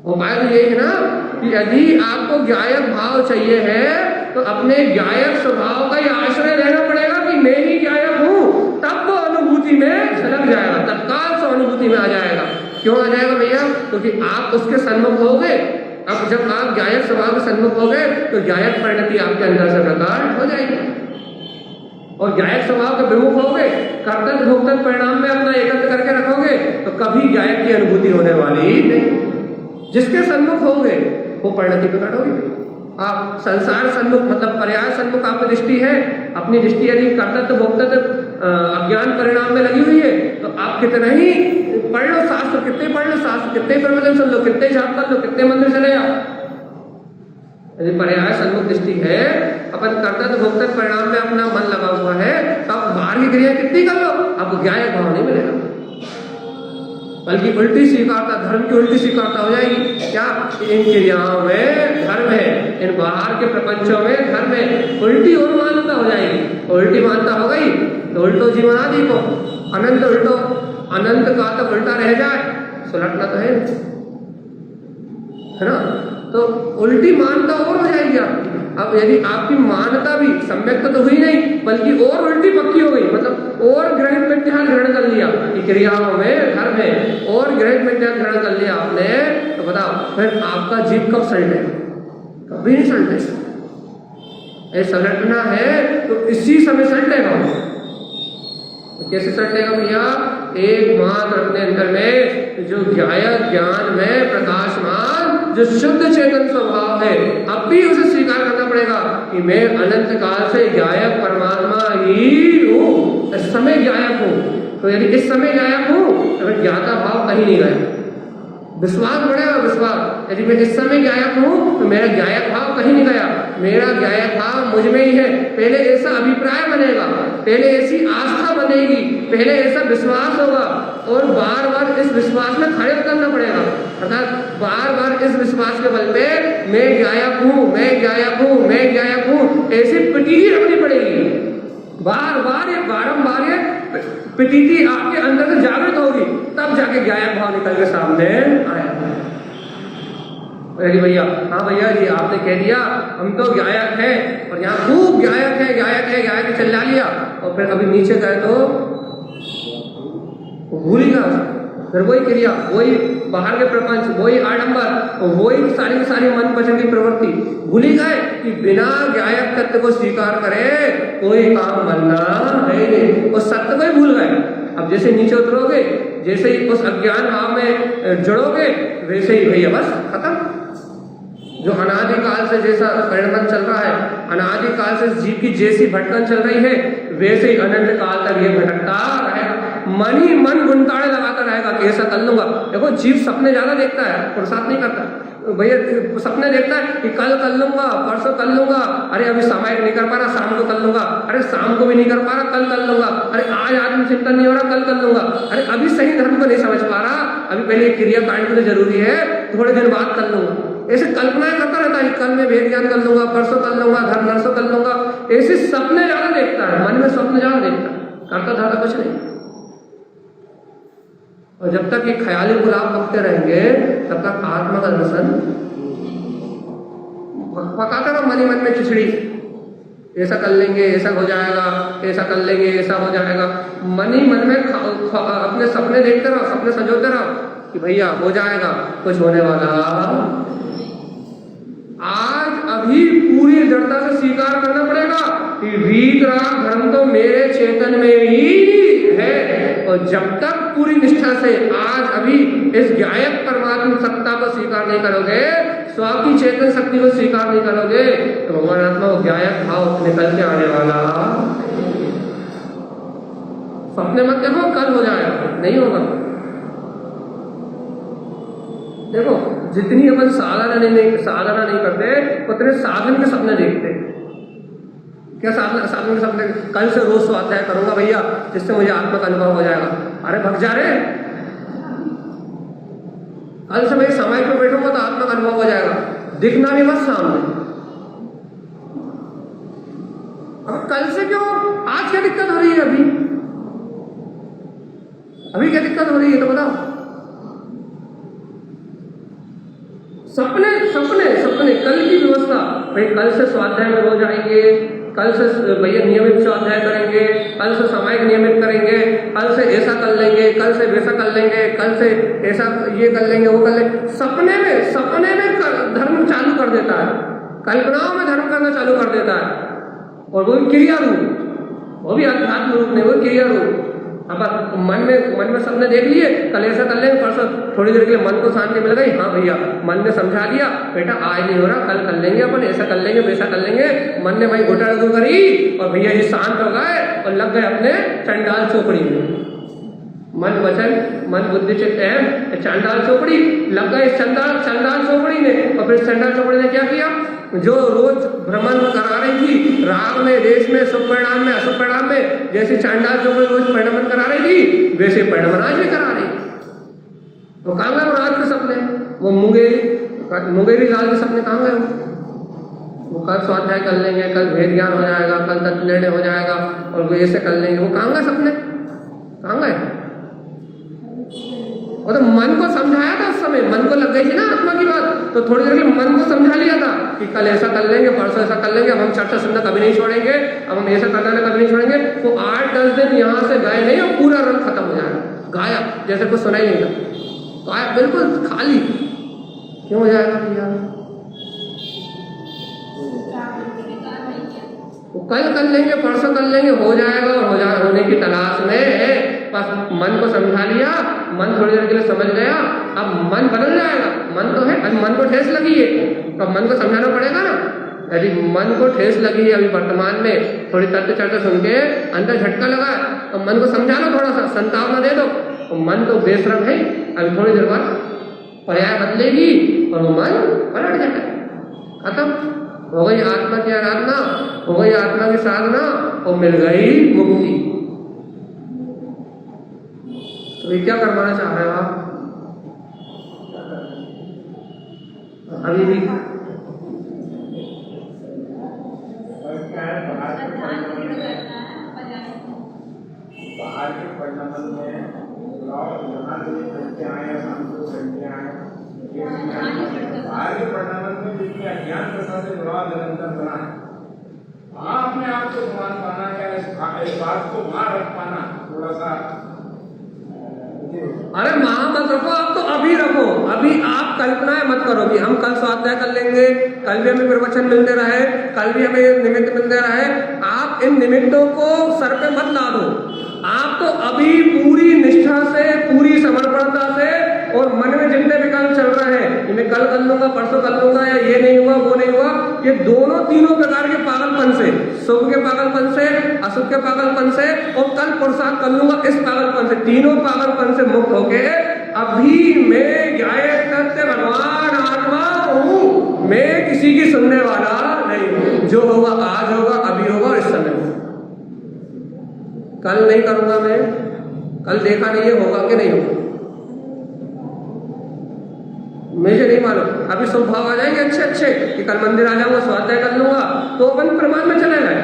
उपाय तो यही है ना कि यदि आपको गायक भाव चाहिए है तो अपने गायक स्वभाव का ही आश्रय लेना पड़ेगा कि मैं ही गायक हूं, तब वो अनुभूति में झलक जाएगा, तत्काल से अनुभूति में आ जाएगा। क्यों आ जाएगा भैया? क्योंकि आप उसके सन्मुख हो गए। अब जब आप गायक स्वभाव के सन्मुख हो गए तो गायक परिणति आपके अंदर से प्रकट हो जाएगी, और गायक स्वभाव के विमुख हो गए, कर्तव्य भोक्तव्य परिणाम में अपना एकत्र करके रखोगे तो कभी गायक की अनुभूति होने वाली नहीं। जिसके सन्मुख हो गए वो परिणति प्रकट होगी। आप संसार सन्मुख मतलब पर्याय सन्मुख आपकी दृष्टि है, अपनी दृष्टि यदि कर्तव्य भोक्तव्य अज्ञान परिणाम में लगी हुई है तो आप कितना ही पढ़ लो शास्त्र, कितने पढ़ लो शास्त्र, कितने प्रवचन सुन लो, कितने जाप कर लो, कितने मंदिर चले जाओ, यदि पर्याय सन्मुख दृष्टि है, अपन कर्तव्य भोक्तव्य परिणाम में अपना मन लगा हुआ है, तब बाहर की क्रिया कितनी कर लो आपको गायक भाव नहीं मिलेगा, बल्कि उल्टी स्वीकारता, धर्म की उल्टी स्वीकारता हो जाएगी। क्या? इन क्रियाओं में धर्म है, इन बाहर के प्रपंचों में धर्म है, उल्टी और मान्यता हो जाएगी। उल्टी मान्यता हो गई तो उल्टो जीवन आदि को अनंत उल्टो, अनंत का तक उल्टा रह जाए, सुलटना तो है ना? तो उल्टी मान्यता और हो जाएगी आपकी। अब यदि आपकी मान्यता भी सम्यक तो हुई नहीं, बल्कि और उल्टी पक्की हो गई, मतलब और ग्रहित मिथ्या ग्रहण कर लिया कि क्रियाओं में धर्म है, और ग्रहित मिथ्या ग्रहण कर लिया आपने, तो बताओ फिर आपका जीव कब सलटे? कभी नहीं सलटे। सलटना है तो इसी समय सलटेगा। तो कैसे सलटेगा भैया? एकमात्र अपने अंदर में जो गायक ज्ञान में प्रकाशमान जो शुद्ध चेतन स्वभाव है, अब भी उसे स्वीकार करना पड़ेगा कि मैं अनंत काल से गायक परमात्मा ही हूँ, इस समय गायक हूँ। तो यदि इस समय गायक हूँ तो मैं ज्ञाता भाव कहीं नहीं गया, विश्वास बढ़ेगा विश्वास। यदि मैं इस समय गायक हूँ तो मेरा गायक भाव कहीं नहीं गया, मेरा गायक भाव मुझ में ही है। पहले ऐसा अभिप्राय बनेगा, पहले ऐसी आस्था बनेगी, पहले ऐसा विश्वास होगा, और बार बार इस विश्वास में खड़े उतरना पड़ेगा। अर्थात बार बार इस विश्वास के बल पे मैं गायक हूँ, मैं गायक हूँ, मैं गायक हूँ, ऐसी प्रतीति रखनी पड़ेगी। बार बार ये बारंबार ये प्रतीति आपके अंदर से जागृत होगी, तब जाके गायक भाव निकल के सामने आएगा। अरे भैया, हाँ भैया जी आपने कह दिया हम तो गायक है, और यहाँ खूब गायक है गायक है गायक है चिल्ला लिया, और फिर अभी नीचे गए तो भूल ही गया, फिर वही क्रिया, वही बाहर के प्रपंच, वही आडंबर, वही सारी की सारी मन वचन की प्रवृत्ति। भूल ही गए कि बिना गायक तत्व को स्वीकार करे कोई काम बनना है नहीं, और सत्य को ही भूल गए। अब जैसे नीचे उतरोगे, जैसे ही उस अज्ञान भाव में जुड़ोगे, वैसे ही भैया बस खत्म। जो अनादिकाल से जैसा परिणमन चल रहा है, अनादिकाल से जीव की जैसी भटकन चल रही है, वैसे ही अनंत काल तक ये भटकता रहेगा। मन ही मन गुनताड़े लगाता रहेगा कि ऐसा कर लूंगा। देखो जीव सपने ज्यादा देखता है, पुरुषार्थ नहीं करता। भैया सपने देखता है कि कल कर लूंगा, परसों कर लूंगा, अरे अभी सामायिक नहीं कर पा रहा, शाम को कर लूंगा, अरे शाम को भी नहीं कर पा रहा, कल कर लूंगा, अरे आज आत्मचिंतन नहीं हो रहा, कल कर लूंगा, अरे अभी सही धर्म को नहीं समझ पा रहा, अभी पहले क्रिया कांड के लिए जरूरी है, थोड़े दिन बाद कर लूंगा। ऐसे कल्पनाएं करता रहता है, कल मैं वेद ज्ञान कर लूंगा, परसों कर लूंगा, धर्म नरसों कर लूंगा, ऐसे सपने ज्यादा देखता है, मन में स्वप्न ज्यादा देखता है, करता धरता कुछ नहीं। और जब तक ये ख्याली गुलाब पकते रहेंगे तब तक आत्मा का दर्शन पकाता रहो मन ही मन में खिचड़ी, ऐसा कर लेंगे ऐसा हो जाएगा, ऐसा कर लेंगे ऐसा हो जाएगा, मन ही मन में अपने सपने देखते रहो, सपने संजोते रहो कि भैया हो जाएगा, कुछ होने वाला। आज अभी पूरी दृढ़ता से स्वीकार करना पड़ेगा कि वीतराग धर्म तो मेरे चेतन में ही है, और जब तक पूरी निष्ठा से आज अभी इस गायक परमात्मा सत्ता को स्वीकार नहीं करोगे, स्व की चेतन शक्ति को स्वीकार नहीं करोगे, तो भगवान आत्मा गायक भाव निकल के आने वाला। सपने मत देखो कल हो जाएगा, नहीं होगा। देखो जितनी अपन साधना नहीं करते उतने साधन के सपने देखते। क्या साधन के सपने? कल से रोज स्वाध्याय करूंगा भैया, जिससे मुझे आत्मा का अनुभव हो जाएगा। अरे भग जा रहे, कल से मैं समय पर बैठूंगा तो आत्मा का अनुभव हो जाएगा, दिखना नहीं बस सामने। कल से क्यों, आज क्या दिक्कत हो रही है? अभी क्या दिक्कत हो रही है तो बताओ। सपने सपने सपने, कल की व्यवस्था, भाई कल से स्वाध्याय में रोज आएंगे, कल से भैया नियमित स्वाध्याय करेंगे, कल से सामायिक नियमित करेंगे, कल से ऐसा कर लेंगे, कल से वैसा कर लेंगे, कल से ऐसा ये कर लेंगे, वो कर लेंगे। सपने में धर्म चालू कर देता है, कल्पनाओं में धर्म करना चालू कर देता है, और वो क्रिया रूप, वो भी अध्यात्म रूप नहीं, वो क्रिया रूप। अब मन में सबने देख लिए, कल ऐसा कर लेंगे, परसों थोड़ी देर के लिए मन को शांति मिल गई, हाँ भैया मन ने समझा दिया, बेटा आज नहीं हो रहा, कल कर लेंगे, अपन ऐसा कर लेंगे, वैसा कर लेंगे। मन ने भाई घुटाड़ू करी और भैया जी शांत हो गए और लग गए अपने चंडाल चौपड़ी में। मन वचन मन बुद्धि चित्त अहम, चांडाल चौपड़ी लग गए चंडाल चौपड़ी में। और फिर चंडाल चौपड़ी ने क्या किया, जो रोज भ्रमण करा रही थी राग में, देश में, शुभ परिणाम में, अशुभ परिणाम में, जैसे चांडाल चौपड़ी रोज परिणाम करा रही थी, वैसे परिणाम आज भी करा रही। तो कहाँ गए राज के सपने, वो मुंगेरी लाल के सपने कहाँ गए? वो कल स्वाध्याय कर लेंगे, कल भेद ज्ञान हो जाएगा, कल तत्व निर्णय हो जाएगा, और वो ऐसे कर लेंगे, वो कहाँ गए सपने, कहाँ गए? और तो मन को समझाया था उस समय, मन को लग गई थी ना आत्मा की बात, तो थोड़ी देर में मन को समझा लिया था कि कल ऐसा कर लेंगे, परसों ऐसा कर लेंगे, अब हम चर्चा सुनना कभी नहीं छोड़ेंगे, अब हम ऐसा करना कभी नहीं छोड़ेंगे। तो 8-10 दिन यहाँ से गए नहीं और पूरा रंग खत्म हो जाएगा, गायब, जैसे कुछ सुना ही नहीं था, गायब, बिल्कुल खाली। क्यों हो जाएगा भैया? कल कर लेंगे, परसों कर लेंगे, हो जाएगा, और होने की तलाश में बस मन को समझा लिया, मन थोड़ी देर के लिए समझ गया, अब मन बदल जाएगा। मन तो है, अभी मन को ठेस लगी है, तो मन को समझाना पड़ेगा ना। यदि मन को ठेस लगी है अभी वर्तमान में, थोड़ी तथ्य चर्चा सुन के अंदर झटका लगा, तो मन को समझा लो, थोड़ा सा संताप न दे दो, तो मन तो बेशरम है, अभी थोड़ी देर बाद पर्याय बदलेगी और वो मन पलट जाएगा, खत्म हो गई आत्मा की आराधना, हो गई आत्मा की साधना, और मिल गई मुक्ति। तो ये क्या करवाना चाह रहे हो आप? अभी भी बाहर के परिणाम में बाहर के परिणाम में जितने अज्ञान प्रसाद से जुड़ाव निरंतर बना है, वहाँ अपने आप को मान पाना या इस बात को वहाँ रख पाना थोड़ा सा। अरे वहां मत रखो, आप तो अभी रखो, अभी आप कल्पनाएं मत करो कि हम कल स्वाध्याय कर लेंगे, कल भी हमें प्रवचन मिलते रहे, कल भी हमें निमित्त मिलते रहे। आप इन निमित्तों को सर पे मत ला दो, आप तो अभी पूरी निष्ठा से, पूरी समर्पणता से, और मन में जितने विकल्प चल रहे हैं, मैं कल कर लूंगा, परसों कर लूंगा, या ये नहीं हुआ, वो नहीं हुआ, ये दोनों तीनों प्रकार के पागलपन से, शुभ के पागलपन से, अशुभ के पागलपन से, और कल पुरुषार्थ कर लूंगा इस पागलपन से, तीनों पागलपन से मुक्त होके अभी मैं गायक तत्व भगवान आत्मा हूँ, मैं किसी की सुनने वाला नहीं हूँ, जो होगा आज होगा, अभी होगा और इस समय होगा, कल नहीं करूंगा मैं, कल देखा नहीं है होगा कि नहीं होगा, मुझे नहीं मालूम। अभी शुभ भाव आ जाएंगे अच्छे अच्छे कि कल मंदिर आ जाऊंगा, स्वाध्याय कर लूंगा, तो अपन प्रमाण में चले गए।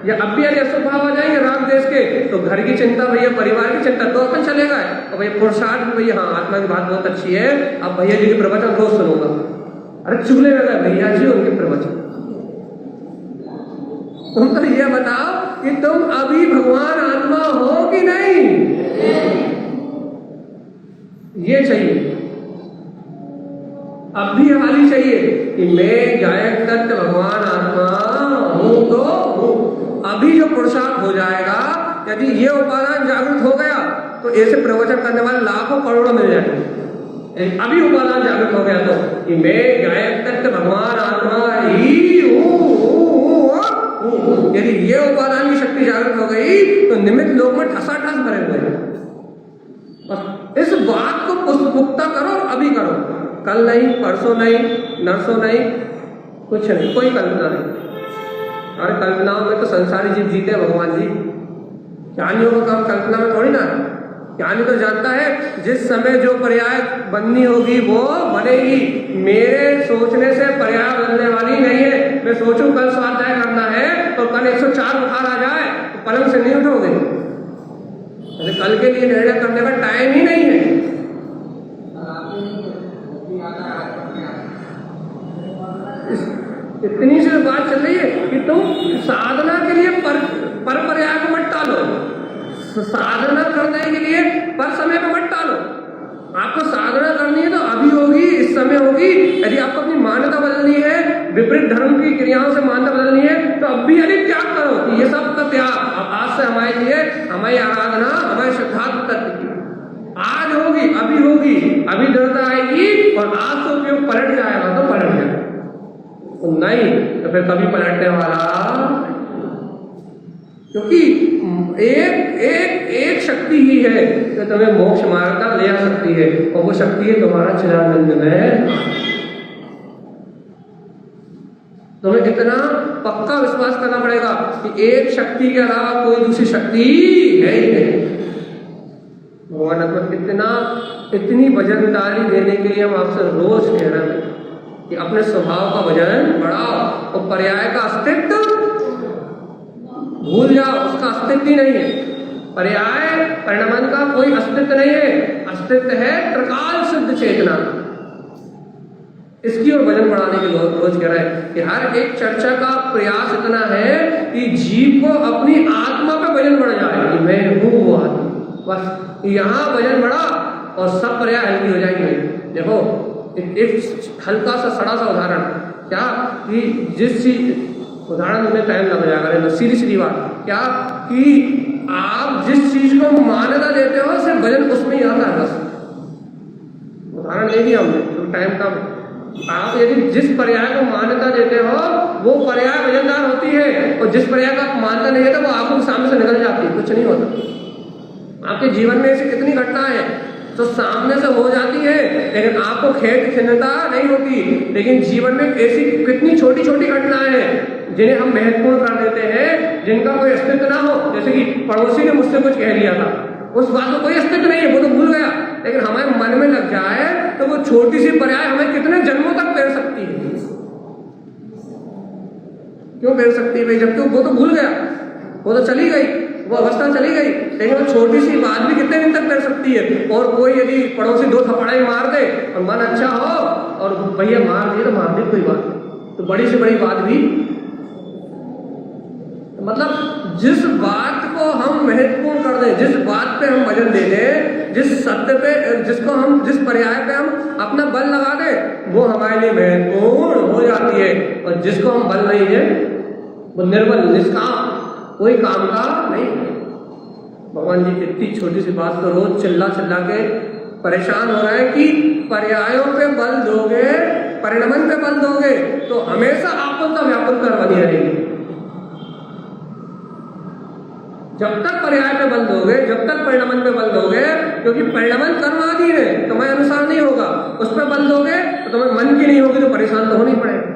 या अब भी यदि अशुभ भाव आ जाएंगे राग देश के, तो घर की चिंता भैया, परिवार की चिंता, तो अपन चले गए। और भैया पुरुषार्थ भी भैया, हाँ आत्मा की बात बहुत अच्छी है, अब भैया जी के प्रवचन रोज सुनूंगा, अरे चुगले में गए भैया जी उनके प्रवचन। तुम तो ये बताओ कि तुम अभी भगवान आत्मा हो कि नहीं, ये चाहिए, अब भी हाली चाहिए कि मैं गायक तत्व भगवान आत्मा हूं तो हूं। अभी जो पुरुषार्थ हो जाएगा, यदि ये उपादान जागृत हो गया, तो ऐसे प्रवचन करने वाले लाखों करोड़ों मिल जाएंगे। अभी उपादान जागृत हो गया तो कि मैं गायक तत्व भगवान आत्मा ही हूं। यदि ये उपादान की शक्ति जागृत हो गई, तो निमित्त लोक में ठसाठस भरे हुए। इस बात को पुख्ता करो, अभी करो, कल नहीं, परसों नहीं, नरसों नहीं, कुछ नहीं, कोई कल्पना नहीं। अरे कल्पनाओं में तो संसारी जीव जीते हैं भगवान जी, ज्ञानियों का काम कल्पना में थोड़ी ना। ज्ञानी तो जानता है जिस समय जो पर्याय बननी होगी वो बनेगी, मेरे सोचने से पर्याय बनने वाली नहीं है। मैं सोचूं कल स्वाध्याय करना है तो कल 104 बुखार आ जाए के लिए निर्णय करने का टाइम ही नहीं है। इतनी सी बात चल रही है कि तुम साधना के लिए पर पर्याय को मत टालो, साधना करने के लिए पर समय को मत टालो। आपको साधना करनी है तो अभी होगी, इस समय होगी। यदि आपको अपनी मान्यता बदलनी है, विपरीत धर्म की क्रियाओं से मान्यता बदलनी है, तो अब भी यदि त्याग करो कि ये सब का त्याग अब आज से हमारे लिए, हमारी आराधना, हमारे श्रद्धात्मक तत्व की आज होगी, अभी होगी, अभी दृढ़ता आएगी और आज से उपयोग पलट जाएगा तो पलट जाएगा, नहीं तो फिर कभी पलटने वाला। क्योंकि एक शक्ति ही है जो तुम्हें मोक्ष मार्ग का ले आ सकती है, और वो शक्ति है तुम्हारा चिदानंद में। तुम्हें इतना पक्का विश्वास करना पड़ेगा कि एक शक्ति के अलावा कोई दूसरी शक्ति है ही नहीं। भगवान इतनी वजनदारी देने के लिए हम आपसे रोज कह रहे हैं कि अपने स्वभाव का वजन बढ़ाओ और पर्याय का अस्तित्व भूल जाओ, उसका अस्तित्व ही नहीं है। पर्याय परिणमन का कोई अस्तित्व नहीं है, अस्तित्व है त्रिकाल शुद्ध चेतना। इसकी ओर वजन बढ़ाने के रोज कह रहे हैं कि हर एक चर्चा का प्रयास इतना है कि जीव को अपनी आत्मा पे वजन बढ़ जाए कि मैं हूँ वो आत्मा। बस यहाँ वजन बढ़ा और सब पर्याय हल्की हो जाएंगे। देखो एक हल्का सा सड़ा सा उदाहरण क्या कि जिस चीज उदाहरण में टाइम लग जाएगा, सीधी सीधी बात क्या कि आप जिस चीज को मान्यता देते हो सिर्फ वजन उसमें ही आता है। बस उदाहरण ले लिया हमने तो टाइम कम। आप यदि जिस पर्याय को मान्यता देते हो वो पर्याय वजनदार होती है, और जिस पर्याय का मान्यता नहीं है तो वो आंखों के सामने से निकल जाती है, कुछ नहीं होता। आपके जीवन में ऐसी कितनी घटनाएं हैं तो सामने से हो जाती है लेकिन आपको खेद खिन्नता नहीं होती। लेकिन जीवन में ऐसी कितनी छोटी छोटी घटनाएं हैं जिन्हें हम महत्वपूर्ण कर देते हैं, जिनका कोई अस्तित्व ना हो। जैसे कि पड़ोसी ने मुझसे कुछ कह दिया था, उस बात का कोई अस्तित्व नहीं है, वो तो भूल गया, लेकिन हमारे मन में लग जाए तो वो छोटी सी पर्याय हमें कितने जन्मों तक फेर सकती है। क्यों फेर सकती है भाई? जबकि वो तो भूल गया, वो तो चली गई, वो अवस्था चली गई, लेकिन वो छोटी सी बात भी कितने दिन तक कर सकती है। और कोई यदि पड़ोसी दो थप्पड़ाई मार दे और मन अच्छा हो और भैया मार दिए तो मार दे, कोई बात नहीं, तो बड़ी से बड़ी बात भी, मतलब जिस बात को हम महत्वपूर्ण कर दें, जिस बात पे हम वजन दे दें, जिस सत्य पे, जिसको हम, जिस पर्याय पे हम अपना बल लगा दें, वो हमारे लिए महत्वपूर्ण हो जाती है। और जिसको हम बल नहीं है वो निर्बल, निष्काम, कोई काम का नहीं। भगवान जी इतनी छोटी सी बात को रोज चिल्ला चिल्ला के परेशान हो रहा है कि पर्यायों पे बल दोगे, परिणमन पे बल दोगे तो हमेशा आकुलता व्याकुल कर बनी रहेगी। जब तक पर्याय पे बल दोगे, जब तक परिणमन पे बल दोगे, क्योंकि परिणमन कर्माधीन है, तुम्हारे अनुसार नहीं होगा, उस पर बल दोगे तो तुम्हें मन की नहीं होगी तो परेशान तो होनी पड़ेगा।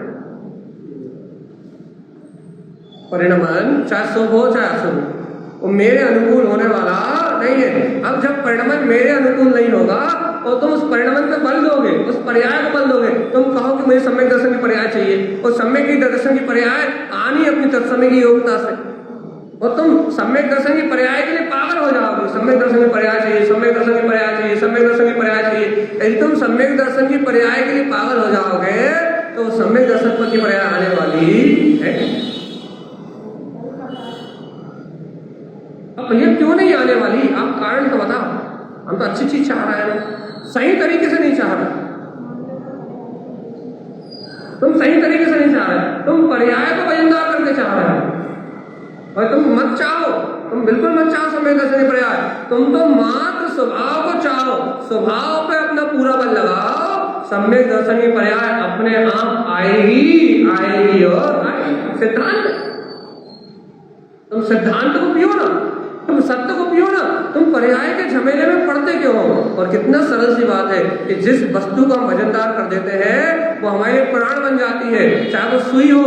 परिणमन चाहे शुभ हो चाहे अशुभ, वो मेरे अनुकूल होने वाला नहीं है। अब जब परिणमन मेरे अनुकूल नहीं होगा और तुम उस परिणमन पे बल दोगे, उस पर्याय को बल दोगे, तुम कहो कि मुझे सम्यक दर्शन की पर्याय चाहिए, और सम्यक की दर्शन की पर्याय आनी अपनी तत्समय की योग्यता से, और तुम सम्यक दर्शन की पर्याय के लिए पागल हो जाओगे। सम्यक दर्शन की पर्याय चाहिए, सम्यक दर्शन की पर्याय चाहिए, सम्यक दर्शन की पर्याय चाहिए। यदि तुम सम्यक दर्शन की पर्याय के लिए पागल हो जाओगे तो सम्यक दर्शन पर की पर्याय आने वाली है। अब भैया क्यों नहीं आने वाली? आप कारण तो बताओ। हम तो अच्छी चीज चाह रहे हैं, सही तरीके से नहीं चाह रहे। तुम सही तरीके से नहीं चाह रहे, तुम पर्याय को वजनदार करके चाह रहे हो। और तुम मत चाहो, तुम बिल्कुल मत चाहो सम्यक दर्शन की पर्याय, तुम तो मात्र स्वभाव को चाहो, स्वभाव पे अपना पूरा बल लगाओ। सम्यक दर्शन की पर्याय अपने आप आएगी, आएगी और आएगी। सिद्धांत, तुम सिद्धांत को पियो ना, तुम सत्य को पियो ना, तुम पर्याय के झमेले में पड़ते क्यों हो? और कितना सरल सी बात है कि जिस वस्तु को हम वजनदार कर देते हैं वो हमारे प्राण बन जाती है। चाहे वो सुई हो,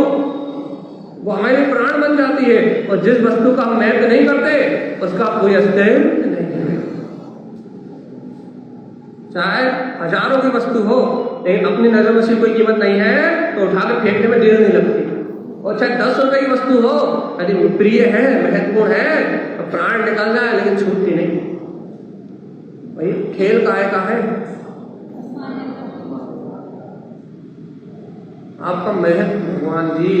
वो हमारे प्राण बन जाती है, और जिस वस्तु का हम महत्व नहीं करते उसका कोई अस्तित्व नहीं। चाहे हजारों की वस्तु हो लेकिन अपनी नजर में उसकी कोई कीमत नहीं है तो उठा के फेंकने में देर नहीं लगती। और चाहे 10 रुपए की वस्तु हो, यदि प्रिय है, महत्वपूर्ण है, तो प्राण निकल जाए लेकिन छूटती नहीं। भाई खेल काहे का है? आपका महत्व भगवान जी,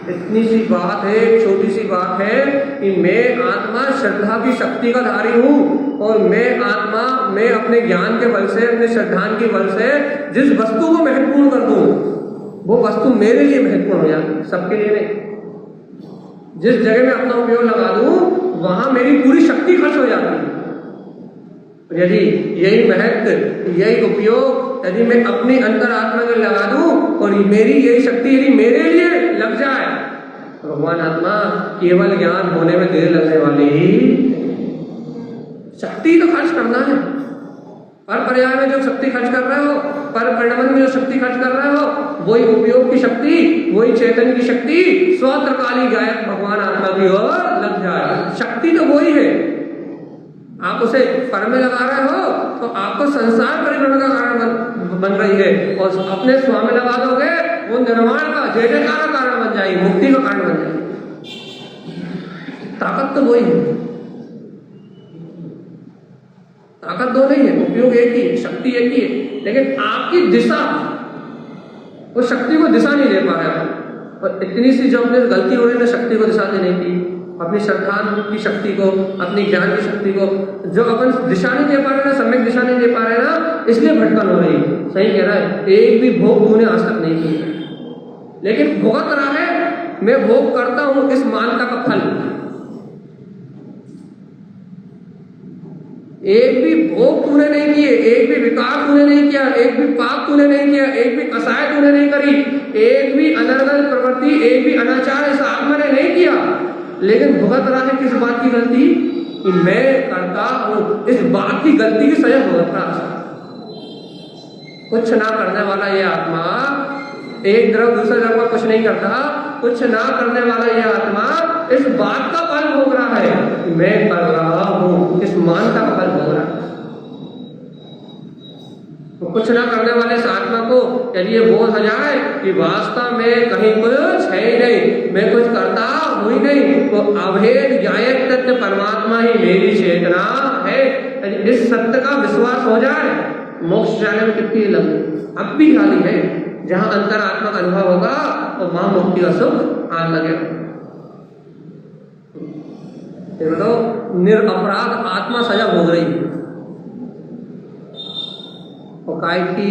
इतनी सी बात है, एक छोटी सी बात है कि मैं आत्मा श्रद्धा की शक्ति का धारी हूँ, और मैं आत्मा, मैं अपने ज्ञान के बल से, अपने श्रद्धा के बल से जिस वस्तु को महत्वपूर्ण कर दूँ वो वस्तु मेरे लिए महत्वपूर्ण हो जाती, सबके लिए नहीं। जिस जगह में अपना उपयोग लगा दूँ वहां मेरी पूरी शक्ति खर्च हो जाती है। यदि यही महत्व, यही उपयोग यदि मैं अपनी अंतरात्मा में लगा दूं और मेरी यही शक्ति यदि मेरे लिए लग जाए, भगवान आत्मा केवल ज्ञान होने में देर लगने वाली शक्ति तो खर्च करना है। पर पर्याय में जो शक्ति खर्च कर रहे हो, पर परिणाम में जो शक्ति खर्च कर रहे हो, वही उपयोग की शक्ति, वही चेतन की शक्ति स्वतःकाली गायक भगवान आत्मा की ओर लग जाए। शक्ति तो वही है। आप उसे पर में लगा रहे हो तो आपको संसार परिवर्तन का कारण बन रही है, और अपने स्व में लगा दोगे वो निर्माण का जय जयकार का कारण बन जाएगी, मुक्ति का कारण बन जाएगी। ताकत तो वही है, ताकत दो नहीं है, उपयोग एक ही है, शक्ति एक ही है, लेकिन आपकी दिशा, वो शक्ति को दिशा नहीं दे पा रहे। और इतनी सी जो अपने गलती हो रही है शक्ति को दिशा देने की, अपनी श्रद्धा की शक्ति को, अपनी ज्ञान की शक्ति को जो अपन दिशा नहीं दे पा रहे ना, सम्यक दिशा नहीं दे पा रहे ना, इसलिए भटकन हो रही है। सही कह रहा है, एक भी भोग तूने आज तक नहीं किया, लेकिन भुगत रहा है, मैं भोग करता हूं इस मानता का फल। एक भी भोग तूने नहीं किए, एक भी विकार तूने नहीं किया, एक भी पाप तूने नहीं किया, एक भी कसाय तूने नहीं करी, एक भी अनर्गल प्रवृत्ति, एक भी अनाचार इस आत्मा ने नहीं किया, लेकिन भुगत रहा है किस बात की गलती? कि मैं करता हूं, इस बात की गलती की सजा भुगत रहा। कुछ ना करने वाला ये आत्मा एक द्रव दूसरे द्रव का कुछ नहीं करता, कुछ ना करने वाला ये आत्मा इस बात का फल भोग रहा है कि मैं कर रहा हूं, इस मानता का फल भोग रहा है। तो कुछ ना करने वाले इस आत्मा को यदि ये बोध हो जाए कि वास्तव में कहीं कुछ है ही नहीं, मैं कुछ करता हुई नहीं, तो अभेद गायक तत्व परमात्मा ही मेरी चेतना है, इस सत्य का विश्वास हो जाए, मोक्ष जाने में कितनी लगी अब भी खाली है। जहां अंतरात्मा का अनुभव होगा तो वहां मुक्ति का सुख आने लगेगा। तो निरपराध आत्मा सजा भोग रही है, और काय की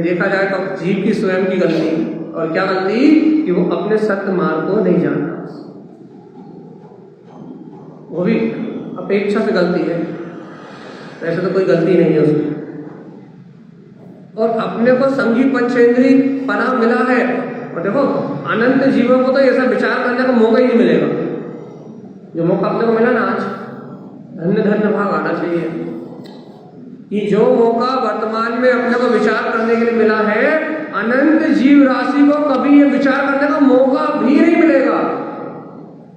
देखा जाए तो जीव की स्वयं की गलती, और क्या गलती? कि वो अपने सत्य मार्ग को नहीं जानता, वो भी अपेक्षा से गलती है, वैसे तो कोई गलती नहीं है उसकी। और अपने को संगी पंचेंद्री पना मिला है, और देखो अनंत जीवों को तो ऐसा विचार करने का मौका ही नहीं मिलेगा। जो मौका अपने को मिला ना आज, धन्य धन्य भाग आना चाहिए कि जो मौका वर्तमान में अपने को विचार करने के लिए मिला है, अनंत जीव राशि को कभी ये विचार करने का मौका भी नहीं मिलेगा।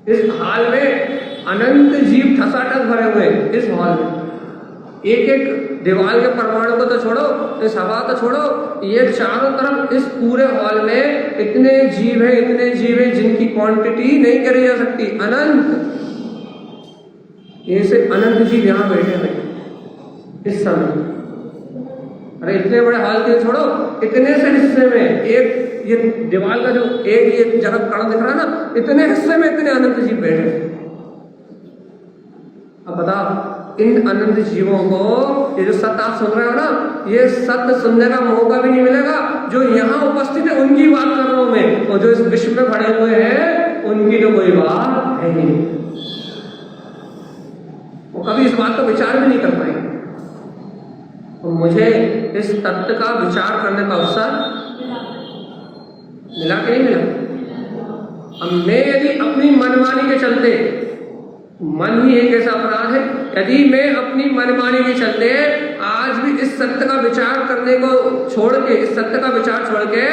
इस हाल में अनंत जीव ठसाठस भरे हुए इस हॉल में, एक एक दीवार के परमाणु को तो छोड़ो, इस हवा को छोड़ो, ये चारों तरफ इस पूरे हॉल में इतने जीव हैं, इतने जीव हैं जिनकी क्वांटिटी नहीं करी जा सकती, अनंत। ऐसे अनंत जीव यहाँ बैठे हैं इस समय। अरे इतने बड़े हॉल के छोड़ो, इतने से हिस्से में एक ये दीवार का जो एक ये जगह कण दिख रहा है ना, इतने हिस्से में इतने अनंत जीव बैठे हैं। अब बताओ, इन अनंत जीवों को ये जो सत्य आप सुन रहे हो ना, ये सत्य सुनने का मौका भी नहीं मिलेगा। जो यहाँ उपस्थित है उनकी बात कर रहा हूं मैं, और जो इस विश्व में भरे हुए हैं उनकी तो कोई बात है नहीं, वो कभी इस बात का विचार भी नहीं कर पाएंगे। तो मुझे इस तत्व का विचार करने का अवसर मिला कि नहीं मिला? अब मैं यदि अपनी मनमानी के चलते, मन ही एक ऐसा अपराध है, यदि मैं अपनी मनमानी के चलते आज भी इस सत्य का विचार करने को छोड़ के, इस सत्य का विचार छोड़ के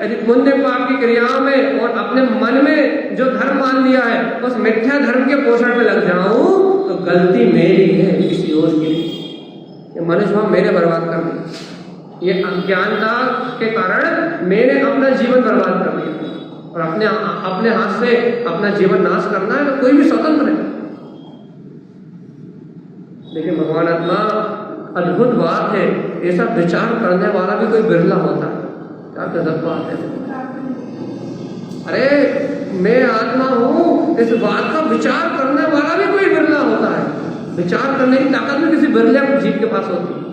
यदि पुण्य पाप की क्रियाओं में और अपने मन में जो धर्म मान लिया है उस मिथ्या धर्म के पोषण में लग जाऊं, तो गलती मेरी है किसी और की। ये मनुष्य भाव मैंने बर्बाद कर दिया, ये अज्ञानता के कारण मैंने अपना जीवन बर्बाद कर दिया, और अपने हाथ से अपना जीवन नाश करना है तो कोई भी स्वतंत्र है। लेकिन भगवान आत्मा अद्भुत बात है, ऐसा विचार करने वाला भी कोई बिरला होता है। क्या गजब बात है। अरे मैं आत्मा हूँ, इस बात का विचार करने वाला भी कोई बिरला होता है। विचार करने की ताकत भी किसी बिरले जीव के पास होती है।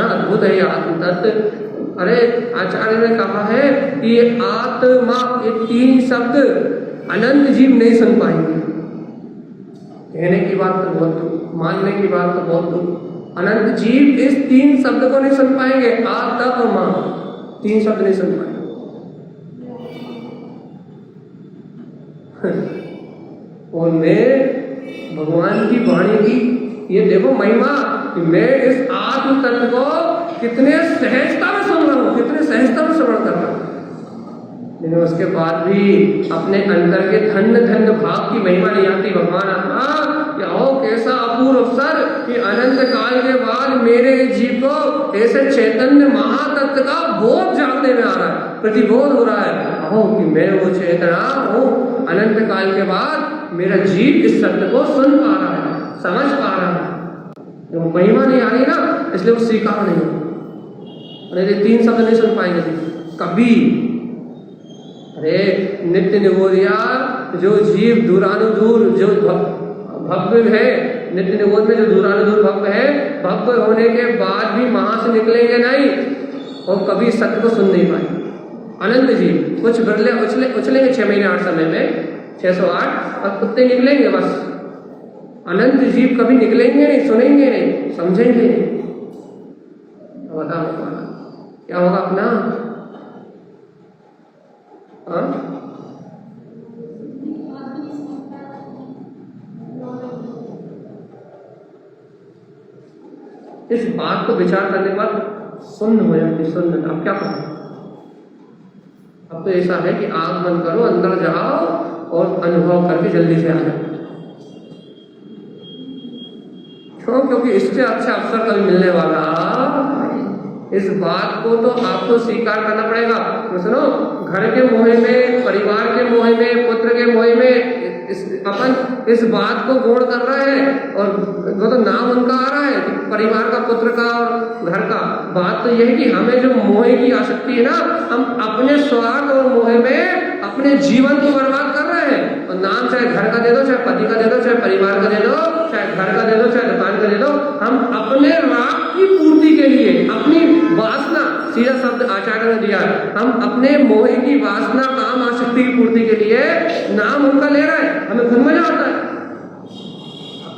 अद्भुत है ये आत्म तत्व। अरे आचार्य ने कहा है कि ये आत्मा, ये तीन शब्द अनंत जीव नहीं सुन पाएंगे। कहने की बात तो बहुत दूर, मानने की बात तो बहुत दूर, अनंत जीव इस तीन शब्द को नहीं सुन पाएंगे। आत्मा, तीन शब्द नहीं सुन पाएंगे। और मैं भगवान की वाणी की ये देखो महिमा कि मैं इस आत्म तत्व को कितने सहजता में सुन रहा हूँ, कितने सहजता में श्रवण कर रहा हूँ। लेकिन उसके बाद भी अपने अंतर के धन्य धन्य भाव की महिमा नहीं आती। भगवान आत्मा क्या हो, कैसा अपूर्व अवसर कि अनंत काल के बाद मेरे जीव को ऐसे चैतन्य महातत्व का बोध जागने में आ रहा है, प्रतिबोध हो रहा है। अहो कि मैं वो चेतना हूँ। अनंत काल के बाद मेरा जीव इस सत्य को सुन पा रहा है, समझ पा रहा है। जब वो महिमा नहीं आ रही ना, इसलिए वो स्वीकार नहीं हो। अरे तीन शब्द नहीं सुन पाएंगे कभी। अरे नित्य निगोदिया जो जीव दूरानुदूर जो भव्य है, नित्य निगोद में जो दूरानुदूर भव्य है, भव्य होने के बाद भी वहां से निकलेंगे नहीं और कभी सत्य को सुन नहीं पाएंगे। अनंत जीव कुछ बिरले उछलेंगे 6 महीने 8 समय में, 608 और कुत्ते निकलेंगे बस। अनंत जीव कभी निकलेंगे नहीं, सुनेंगे नहीं, समझेंगे नहीं। बताओ क्या होगा अपना? इस बात को विचार करने के बाद सुन्न हो जाती, सुन्न। अब क्या करें? अब तो ऐसा है कि आंख बंद करो, अंदर जाओ और अनुभव करके जल्दी से आ जाओ। क्यों? क्योंकि इससे अच्छा अवसर कभी मिलने वाला। इस बात को तो आपको स्वीकार करना पड़ेगा। तो सुनो, घर के मोह में, परिवार के मोह में, पुत्र के मोह में अपन इस बात को गौण कर रहे हैं और वो तो नाम उनका आ रहा है परिवार का, पुत्र का और घर का। बात तो यह है कि हमें जो मोह की आसक्ति है ना, हम अपने स्वार्थ और मोह में अपने जीवन को बर्बाद कर रहे हैं। और नाम चाहे घर का दे दो, चाहे पति का दे दो, चाहे परिवार का दे दो, चाहे घर का दे दो, चाहे दुकान का दे दो। हम अपने राग की पूर्ति के लिए, अपनी वासना, सीधा शब्द आचार्य ने दिया, हम अपने मोह की वासना, काम, आसक्ति की पूर्ति के लिए नाम उनका ले रहे हैं। हमें खुद मजा आता है,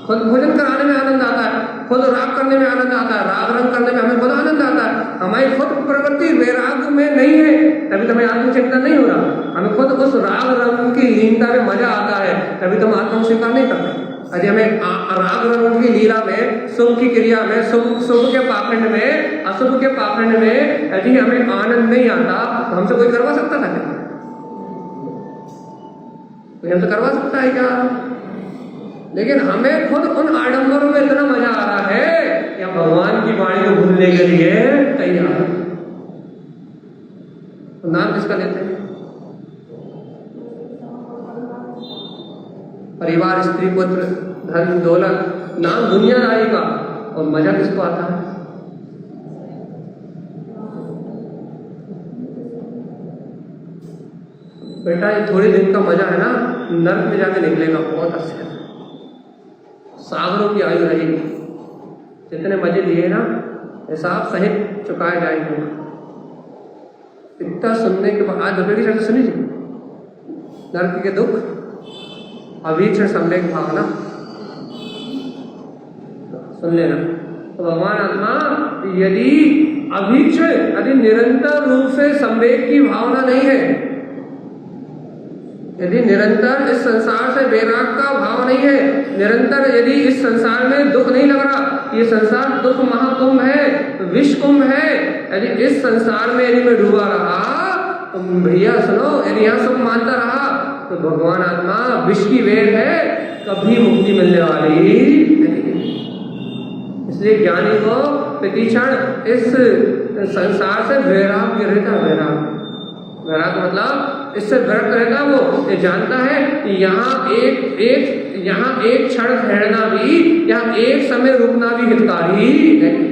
खुद भोजन कराने में आनंद आता है, खुद राग करने में आनंद आता है, राग रंग करने में हमें खुद आनंद आता है। हमारी खुद प्रवृत्ति वैराग में नहीं है, तभी तो हमें आत्मचिंतन नहीं हो रहा। हमें खुद उस राग रंग की लीनता में मजा आता है, तभी तो हम आत्म स्वीकार नहीं करते। यदि हमें राग रंग की लीला में, शुभ की क्रिया में, शुभ के पाखंड में, अशुभ के पाखंड में यदि हमें आनंद नहीं आता तो हमसे कोई करवा सकता था क्या? कोई हमसे करवा सकता है क्या? लेकिन हमें खुद उन आडंबरों में इतना मजा आ रहा है कि हम भगवान की वाणी को भूलने के लिए तैयार हैं। तो नाम किसका लेते हैं? परिवार, स्त्री, पुत्र, धन, दौलत, नाम दुनियादारी का। और मजा किसको आता है? बेटा ये थोड़े दिन का मजा है ना, नर्क में जाके निकलेगा बहुत अच्छा। सागरों की आयु रहेगी, जितने मजे लिए ना हिसाब सहित चुकाए जाएंगे। इतना सुनने के बाद आज दोपहर की चर्चा सुनी थी, नर्क के दुख, अभीक्षण सम्यक भावना, सुन लेना। तो भगवान आत्मा यदि अभीक्षण, यदि निरंतर रूप से सम्यक की भावना नहीं है, यदि निरंतर इस संसार से वैराग का भाव नहीं है, निरंतर यदि इस संसार में दुख नहीं लग रहा, ये संसार दुख महाकुंभ है, विष कुंभ है, यदि इस संसार में यदि मैं डूबा रहा तो भैया सुनो, यदि यहाँ सुख मानता रहा तो भगवान आत्मा विष की वेग है, कभी मुक्ति मिलने वाली नहीं। इसलिए ज्ञानी को प्रतिक्षण इस संसार से वैराग्य रहता। वैराग मतलब इससे विरक्त रहेगा वो ये जानता है कि यहाँ एक क्षण ठहरना भी, यहाँ एक समय रुकना भी हितकारी नहीं।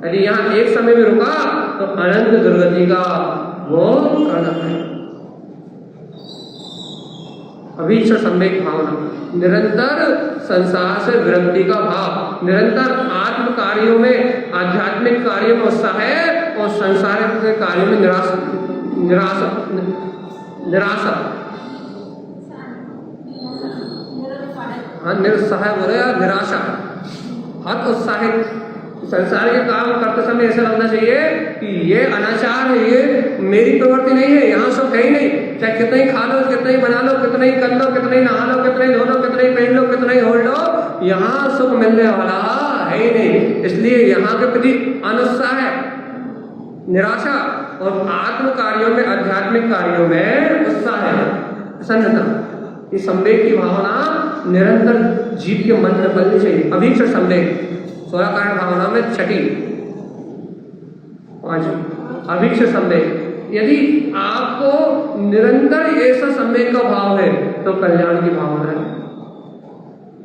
यदि यहाँ एक समय में रुका तो अनंत दुर्गति का वो करना है। अभीक्ष सम्यक भावना, निरंतर संसार से विरक्ति का भाव, निरंतर आत्म कार्यों में, आध्यात्मिक कार्यों में उत्साह है और संसारिक के कार्यों में निराशा हाँ निरुत्साह बोले या निराशा, हत उत्साहित। संसार के काम करते समय ऐसा लगना चाहिए कि ये अनाचार है, ये मेरी प्रवृत्ति नहीं है, यहाँ सब कहीं नहीं। चाहे कितना ही खा लो, कितना ही बना लो, कितना ही कर लो, कितना ही नहा लो, कितना ही धो लो, कितना ही पहन लो, कितना ही ओढ़ लो, यहाँ सुख मिलने वाला है ही नहीं। इसलिए यहाँ के प्रति अनुत्साह है, निराशा, और आत्म कार्यों में, आध्यात्मिक कार्यों में उत्साह है, प्रसन्नता। इस संवेग की भावना निरंतर जीव के मन में बननी चाहिए। अभीक्ष संवेग, 16 कारण भावना में छठी 5 अभीक्ष संवेग। यदि आपको निरंतर ऐसा संवेग का भाव है तो कल्याण की भावना है,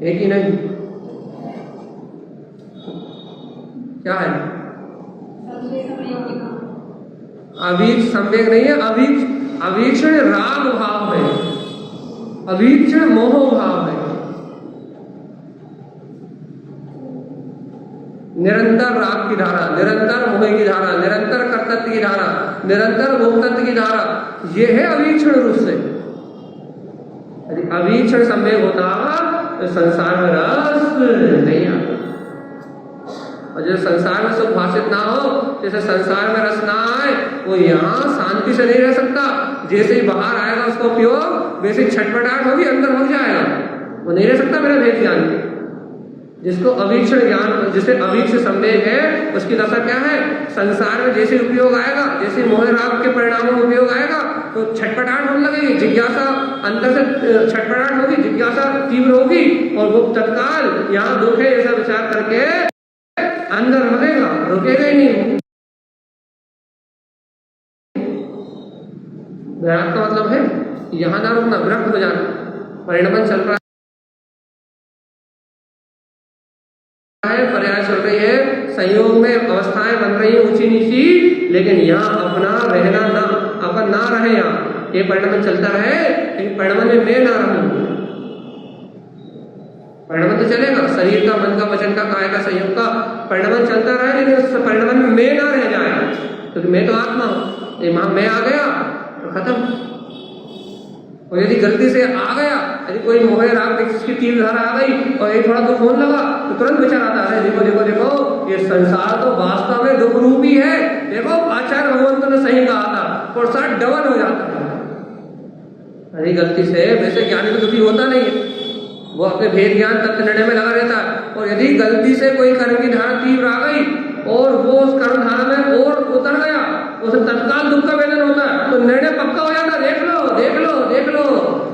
एक ही नहीं। क्या है? अभीक्ष संवेग नहीं है, अभीक्षण राग भाव है, अभीक्षण मोह भाव है। निरंतर राग की धारा, निरंतर मोह की धारा, निरंतर कर्तव्य की धारा, निरंतर भोक्तत्व की धारा, ये है अभीक्षण रूप से। यदि अभीक्षण संवेग होता तो संसार में रस नहीं आता। और जो संसार में सुख भाषित ना हो, जैसे संसार में रस ना आए, वो यहाँ शांति से नहीं रह सकता। जैसे ही बाहर आएगा उसको उपयोग, वैसे छटपटाहट होगी, अंदर हो जाएगा, वो नहीं रह सकता मेरा भेद ज्ञान के। जिसको अभीक्षण ज्ञान, जिसे अभीक्ष संवेग है, उसकी दशा क्या है? संसार में जैसे उपयोग आएगा, जैसे मोह राग के परिणामों में उपयोग आएगा तो छटपटाहट होने लगेगी, जिज्ञासा अंदर से छटपटाहट होगी, जिज्ञासा तीव्र होगी, और वो तत्काल यहाँ दुख है ऐसा विचार करके अंदर मरेगा, रुकेगा ही नहीं। विराट का मतलब है यहाँ ना रुकना, विरक्त हो जाना। परिणमन चल रहा है, पर्याय चल रही है, संयोग में अवस्थाएं बन रही है ऊंची नीची, लेकिन यहाँ अपना रहना ना, अपन ना रहे, यहाँ ये परिणमन चलता रहे, लेकिन परिणमन में मैं ना रहूं। परिणमन तो चलेगा, शरीर का, मन का, वचन का, काया का, संयोग का परिणमन चलता रहे, लेकिन उस परिणमन में मैं ना रह जाए, क्योंकि मैं तो आत्मा हूं। मैं आ गया तो खत्म। और यदि गलती से आ गया, यदि कोई मोह राग की तीव्र धारा आ गई और एक थोड़ा दुख होने लगा तो तुरंत विचार आता है, देखो देखो देखो, ये संसार तो वास्तव में दुख रूपी है। देखो आचार्य भगवंत ने सही कहा था, और साथ डबल हो जाता है। यदि गलती से, वैसे ज्ञानी तो दुखी होता नहीं है, वो अपने भेद ज्ञान तत्व निर्णय में लगा रहता है। और यदि गलती से कोई कर्म की धारा तीव्र आ गई और वो उस कर्म धारा में और उतर गया, उसे तत्काल दुख का वेदन होता है, तो निर्णय पक्का हो जाता है, देख लो देख लो देख लो,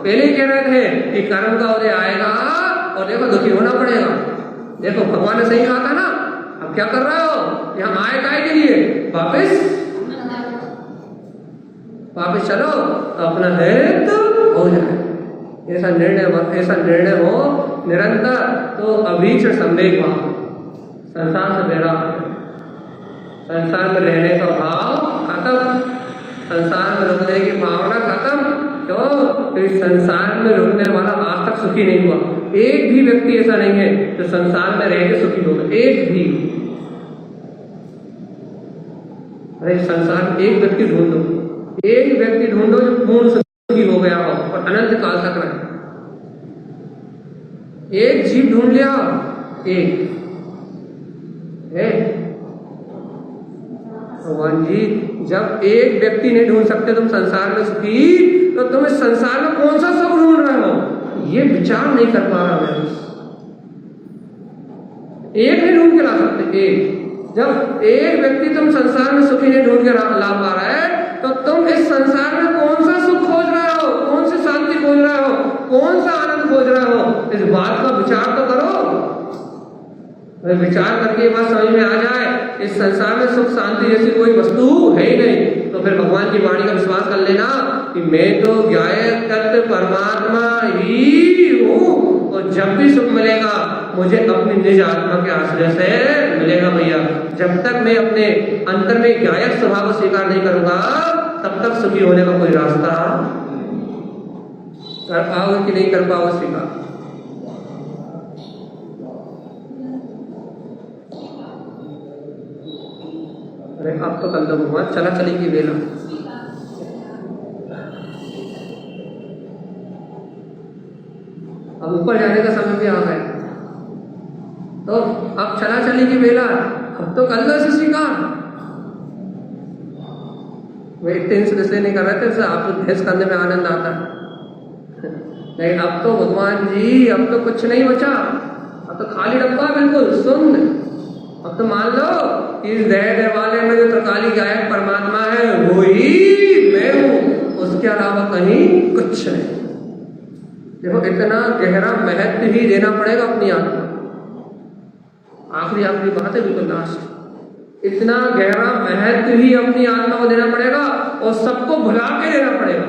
पहले ही कह रहे थे कि कर्म का उदय आएगा और देखो दुखी होना पड़ेगा। देखो भगवान ने सही कहा था ना, अब क्या कर रहे हो, यहाँ आए काय के लिए, वापिस चलो तो अपना हेत हो जाए। ऐसा निर्णय हो निरंतर, तो अभीक्ष संवेग भाव, संसार से बेरा, संसार में रहने का भाव खत्म, संसार में रुकने की भावना खत्म। तो इस संसार में रुकने वाला आज तक सुखी नहीं हुआ। एक भी व्यक्ति ऐसा नहीं है जो संसार में रह के सुखी होगा, एक भी। अरे संसार में एक व्यक्ति ढूंढो, एक व्यक्ति ढूंढो जो पूर्ण सुखी हो गया हो और अनंत काल तक रहे। एक जीव ढूंढ लिया, एक है भगवान जी। जब एक व्यक्ति नहीं ढूंढ सकते तुम संसार में सुखी, तो तुम इस संसार में कौन सा सुख ढूंढ रहे हो, ये विचार नहीं कर पा रहा मैं। एक नहीं ढूंढ के ला सकते, एक। जब एक व्यक्ति तुम संसार में सुखी नहीं ढूंढ के ला पा रहा है, तो तुम इस संसार में कौन सा सुख खोज रहे हो, कौन सी शांति खोज रहे हो, कौन सा आनंद खोज रहे हो, इस बात का विचार तो करो। विचार करके ये बात समझ में आ जाए, इस संसार में सुख शांति जैसी कोई वस्तु है ही नहीं, तो फिर भगवान की वाणी का विश्वास कर लेना कि मैं तो ज्ञायक तत्व परमात्मा ही हूँ, और जब भी सुख मिलेगा मुझे अपनी निज आत्मा के आश्रय से मिलेगा भैया। जब तक मैं अपने अंतर में ज्ञायक स्वभाव को स्वीकार नहीं करूंगा तब तक सुखी होने का कोई रास्ता कर पाओगे कि नहीं कर पाओगे स्वीकार। अरे अब तो कल तो भगवान चला चलेगी बेला। अब ऊपर जाने का समय भी आ गया, तो अब चला चलेगी बेला, अब तो कल दो स्वीकार। वे इतने इसलिए नहीं कर रहे थे, आपको बहस करने में आनंद आता है, लेकिन अब तो भगवान जी अब तो कुछ नहीं बचा, अब तो खाली डब्बा बिल्कुल सुन। अब तो मान लो इस देह वाले में जो त्रिकाली गायक परमात्मा है वो ही मैं हूँ, उसके अलावा कहीं कुछ नहीं। देखो इतना गहरा महत्व ही देना पड़ेगा अपनी आत्मा। आखिरी बात है बिल्कुल लास्ट, इतना गहरा महत्व ही अपनी आत्मा को देना पड़ेगा और सबको भुला के देना पड़ेगा,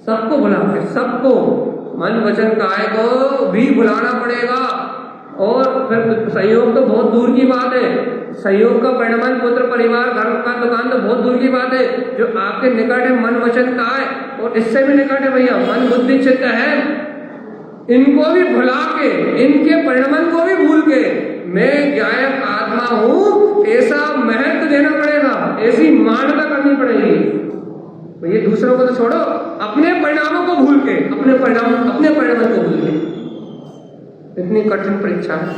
सबको भुला के, सबको मन वचन काय को भी भुलाना पड़ेगा। और फिर संयोग तो बहुत दूर की बात है, संयोग का परिणाम पुत्र परिवार घर का दुकान तो बहुत दूर की बात है, जो आपके निकट है मन वचन काय और इससे भी निकट है भैया मन बुद्धि चित्त है, इनको भी भुला के, इनके परिणाम को भी भूल के मैं गायक आत्मा हूँ ऐसा महत्व देना पड़ेगा, ऐसी मान्यता करनी पड़ेगी। तो ये दूसरों को तो छोड़ो, अपने परिणामों को भूल के, अपने परिणाम को भूल के, इतनी कठिन परीक्षा है।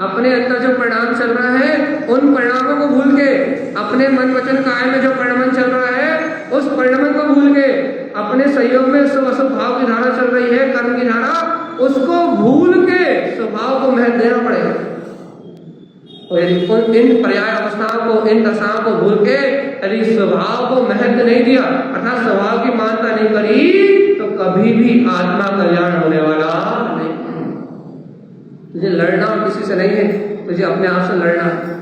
अपने अंदर जो परिणाम चल रहा है उन परिणामों को भूल के, अपने मन वचन काय में जो परिणाम चल रहा है उस परिणाम को भूल के, अपने सहयोग में शुभ अशुभ भाव की धारा चल रही है, कर्म की धारा, उसको भूल के स्वभाव को महत्व देना पड़ेगा। और इन पर्याय अवस्थाओं को, इन दशाओं को भूल के यदि स्वभाव को महत्व नहीं दिया अर्थात स्वभाव की मानता नहीं करी तो कभी भी आत्मा कल्याण होने वाला नहीं। तुझे लड़ना किसी से नहीं है, तुझे अपने आप से लड़ना है।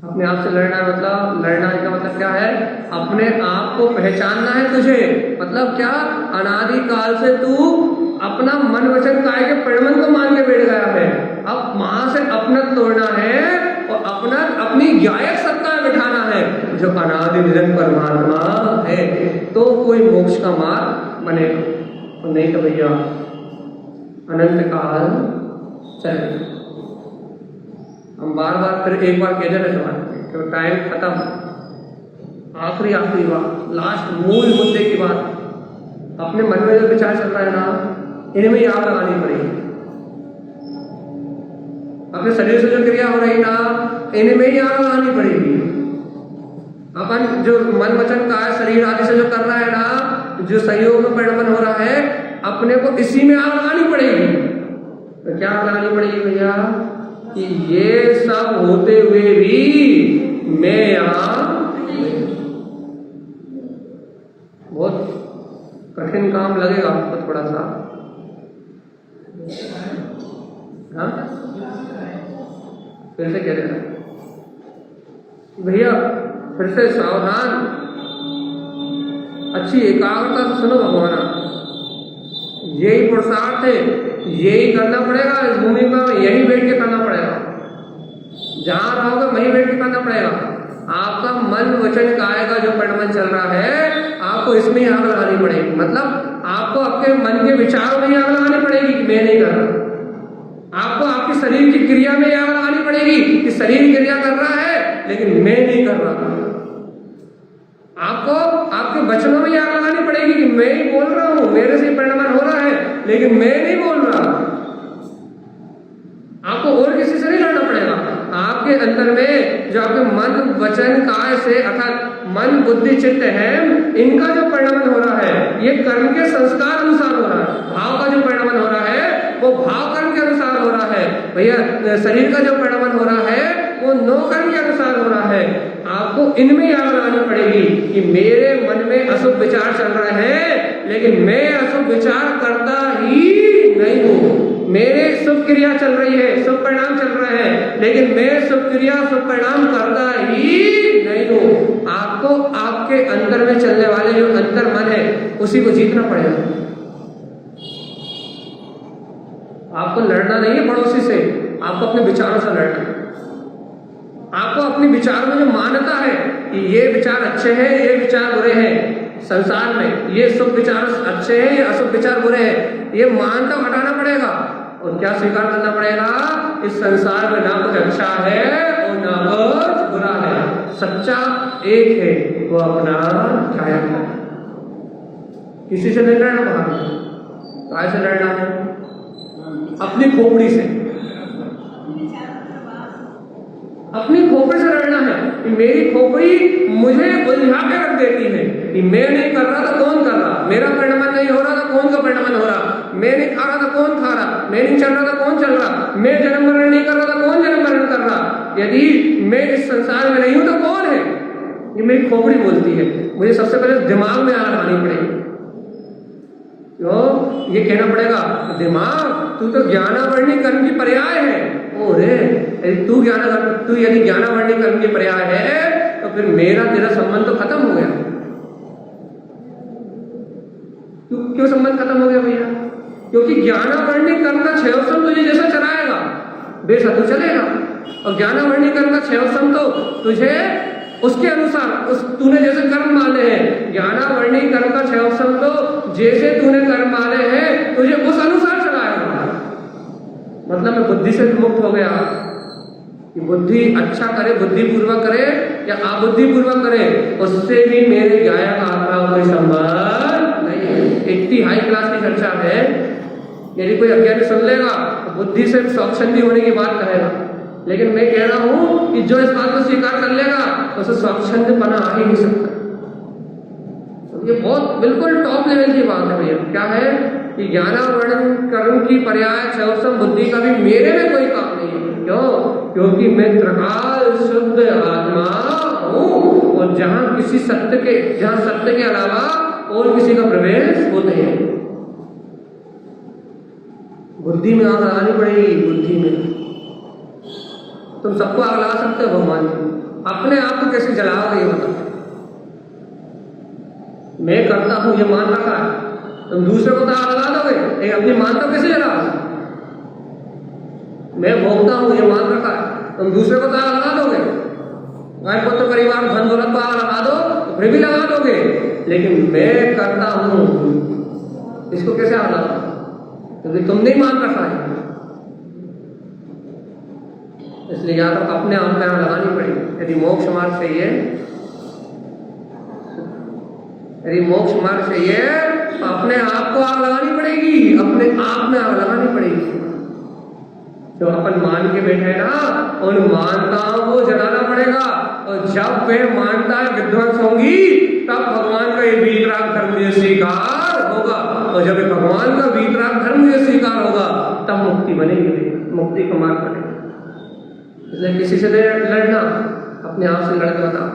अपने आप से लड़ना मतलब, लड़ना का मतलब क्या है? अपने आप को पहचानना है तुझे। मतलब क्या? अनादि काल से तू अपना मन वचन काय के परिणाम को मान के बैठ गया है। अब वहां से अपना तोड़ना है और अपनी ज्ञायक सत्ता बिठाना है जो अनादि निरंतर परमात्मा है, तो कोई मोक्ष का मार्ग बनेगा। तो नहीं तो भैया अनंत काल चले। हम बार बार फिर एक बार कह रहे थे तो टाइम खत्म। आखिरी बात, लास्ट मूल मुद्दे की बात, अपने मन में जो विचार चल रहा है ना, इनमें ही आग लगानी पड़ेगी। अपने शरीर से जो क्रिया हो रही ना, इनमें ही आग लगानी पड़ेगी। अपन जो मन वचन काय शरीर आदि से जो कर रहा है ना, जो संयोग में परिणमन हो रहा है, अपने को इसी में आग लगानी पड़ेगी। तो क्या आग लगानी पड़ेगी भैया? कि ये सब होते हुए भी मैं यहाँ, बहुत कठिन काम लगेगा आपको थोड़ा सा, हाँ? फिर से कह रहे हैं भैया, फिर से सावधान, अच्छी एकाग्रता से सुनो भगवान। यही पुरुषार्थ है, यही करना पड़ेगा। इस भूमि पर यही बैठ के करना पड़ेगा, जहां रहोगे वहीं बैठ के करना पड़ेगा। आपका मन वचन काय का जो परिणमन चल रहा है, आपको इसमें ही आग लगानी पड़ेगी। मतलब आपको आपके मन के विचारों में ही आग लगानी पड़ेगी कि मैं नहीं कर रहा। आपको आपके शरीर की क्रिया में आग लगानी पड़ेगी कि शरीर क्रिया कर रहा है लेकिन मैं नहीं कर रहा। आपको आपके वचनों में आग लगानी पड़ेगी कि मैं ही बोल रहा हूं, मेरे से परिणमन हो रहा है लेकिन मैं नहीं बोल रहा। आपको और किसी से नहीं लड़ना पड़ेगा। आपके अंदर में जो आपके मन वचन काय से अर्थात मन बुद्धि चित्त है, इनका जो परिणमन हो रहा है, ये कर्म के संस्कार अनुसार हो रहा है। भाव का जो परिणमन हो रहा है वो भाव कर्म के अनुसार हो रहा है भैया। शरीर का जो परिणमन हो रहा है वो नो कर्म के अनुसार हो रहा है। आपको इनमें आग लगानी पड़ेगी कि मेरे मन में अशुभ विचार चल रहे हैं लेकिन मैं अशुभ विचार करता ही नहीं हूँ। मेरे शुभ क्रिया चल रही है, शुभ परिणाम चल रहे हैं, लेकिन मैं सब क्रिया सब परिणाम करता ही नहीं हूं। आपको आपके अंदर में चलने वाले जो अंतर मन है उसी को जीतना पड़ेगा। आपको लड़ना नहीं है पड़ोसी से, आपको अपने विचारों से लड़ना है। आपको अपने विचार में जो मान्यता है कि ये विचार अच्छे हैं, ये विचार बुरे हैं, संसार में ये शुभ विचार अच्छे हैं, ये अशुभ विचार बुरे हैं, ये मानता हटाना पड़ेगा। और क्या स्वीकार करना पड़ेगा? इस संसार में ना कुछ अच्छा है और ना कुछ बुरा है, सच्चा एक है, वो अपना कायम है। किसी से नहीं लड़ना, बाहर काय से लड़ना है? अपनी खोपड़ी से, अपनी खोपड़ी से लड़ना है कि मेरी खोपड़ी मुझे उलझा के रख देती है कि मैं नहीं कर रहा तो कौन कर रहा, मेरा परिणाम नहीं हो रहा तो कौन का परिणाम हो रहा, मैं नहीं खा रहा तो कौन खा रहा, मैं नहीं चल रहा तो कौन चल रहा, मैं जन्म मरण नहीं कर रहा तो कौन जन्म मरण कर रहा, यदि मैं इस संसार में नहीं हूं तो कौन है? ये मेरी खोपड़ी बोलती है। मुझे सबसे पहले दिमाग में आग लानी पड़ेगी। तो ये कहना पड़ेगा, दिमाग तू तो ज्ञानावर्णी कर्म की पर्याय है। ओ रे, तू यदि ज्ञानावर्णी कर्म की पर्याय है तो फिर मेरा तेरा संबंध तो खत्म हो गया। क्यों संबंध खत्म हो गया भैया? क्योंकि ज्ञानावर्णी कर्म का क्षयोत्सव तुझे जैसा चलाएगा बेशक तू चलेगा, और ज्ञानावर्णी कर्म का क्षयोत्सव तो तुझे उसके अनुसार तूने जैसे कर्म माने हैं, ज्ञानावर्णी कर्म का क्षयोत्सव तो जैसे तूने कर्म माने हैं तुझे उस अनुसार चलाएगा। मतलब मैं बुद्धि से मुक्त हो गया कि बुद्धि अच्छा करे, बुद्धिपूर्वक करे या अबुद्धिपूर्वक करे, उससे भी मेरे गायक आत्मा का कोई संबंध नहीं है। इतनी हाई क्लास की चर्चा है, यदि कोई अज्ञानी सुन लेगा तो बुद्धि से स्वच्छंदी होने की बात कहेगा, लेकिन मैं कह रहा हूं कि जो इस बात को स्वीकार कर लेगा तो उसे स्वच्छंदपना आ ही नहीं सकता। तो ये बहुत बिल्कुल टॉप लेवल की बात है भैया। क्या है कि ज्ञानावरण कर्म की पर्याय क्षयोत्सव बुद्धि का भी मेरे में कोई काम नहीं है। क्यों? क्योंकि मैं त्रिकाल शुद्ध आत्मा हूं, और जहां सत्य के अलावा और किसी का प्रवेश होते हैं। बुद्धि में आग लगानी पड़ेगी। बुद्धि में तुम सबको आग लगा सकते हो भगवान, अपने आप को कैसे जलाओगे ये बताओ? मैं करता हूं ये मान रखा है, तुम दूसरे को तो आग लगा दोगे, लेकिन अपनी मानता कैसे जलाओगे? मैं भोगता हूं ये मान रखा है, तुम दूसरे को तो आग लगा दोगे। गाय पुत्र परिवार धन दौलत को आग लगा दो तो फिर भी लगा दोगे, लेकिन मैं करता हूं इसको कैसे आग लगा? क्योंकि तुम नहीं मान रखा है। इसलिए या तो अपने आप में आग लगानी पड़ेगी। यदि मोक्ष मार्ग चाहिए, तो अपने आप को आग लगानी पड़ेगी, अपने आप में आग लगानी पड़ेगी। जो अपन मान के बैठे ना, उन मानताओं को जलाना पड़ेगा, और जब वे मानताएं विध्वंस होंगी तब भगवान का ये वीतराग धर्म मुझे स्वीकार होगा, और जब भगवान का वीतराग धर्म मुझे स्वीकार होगा तब मुक्ति बनेगी, मुक्ति का मार्ग बनेगा। इसलिए किसी से लड़ना, अपने आप से लड़के बताओ।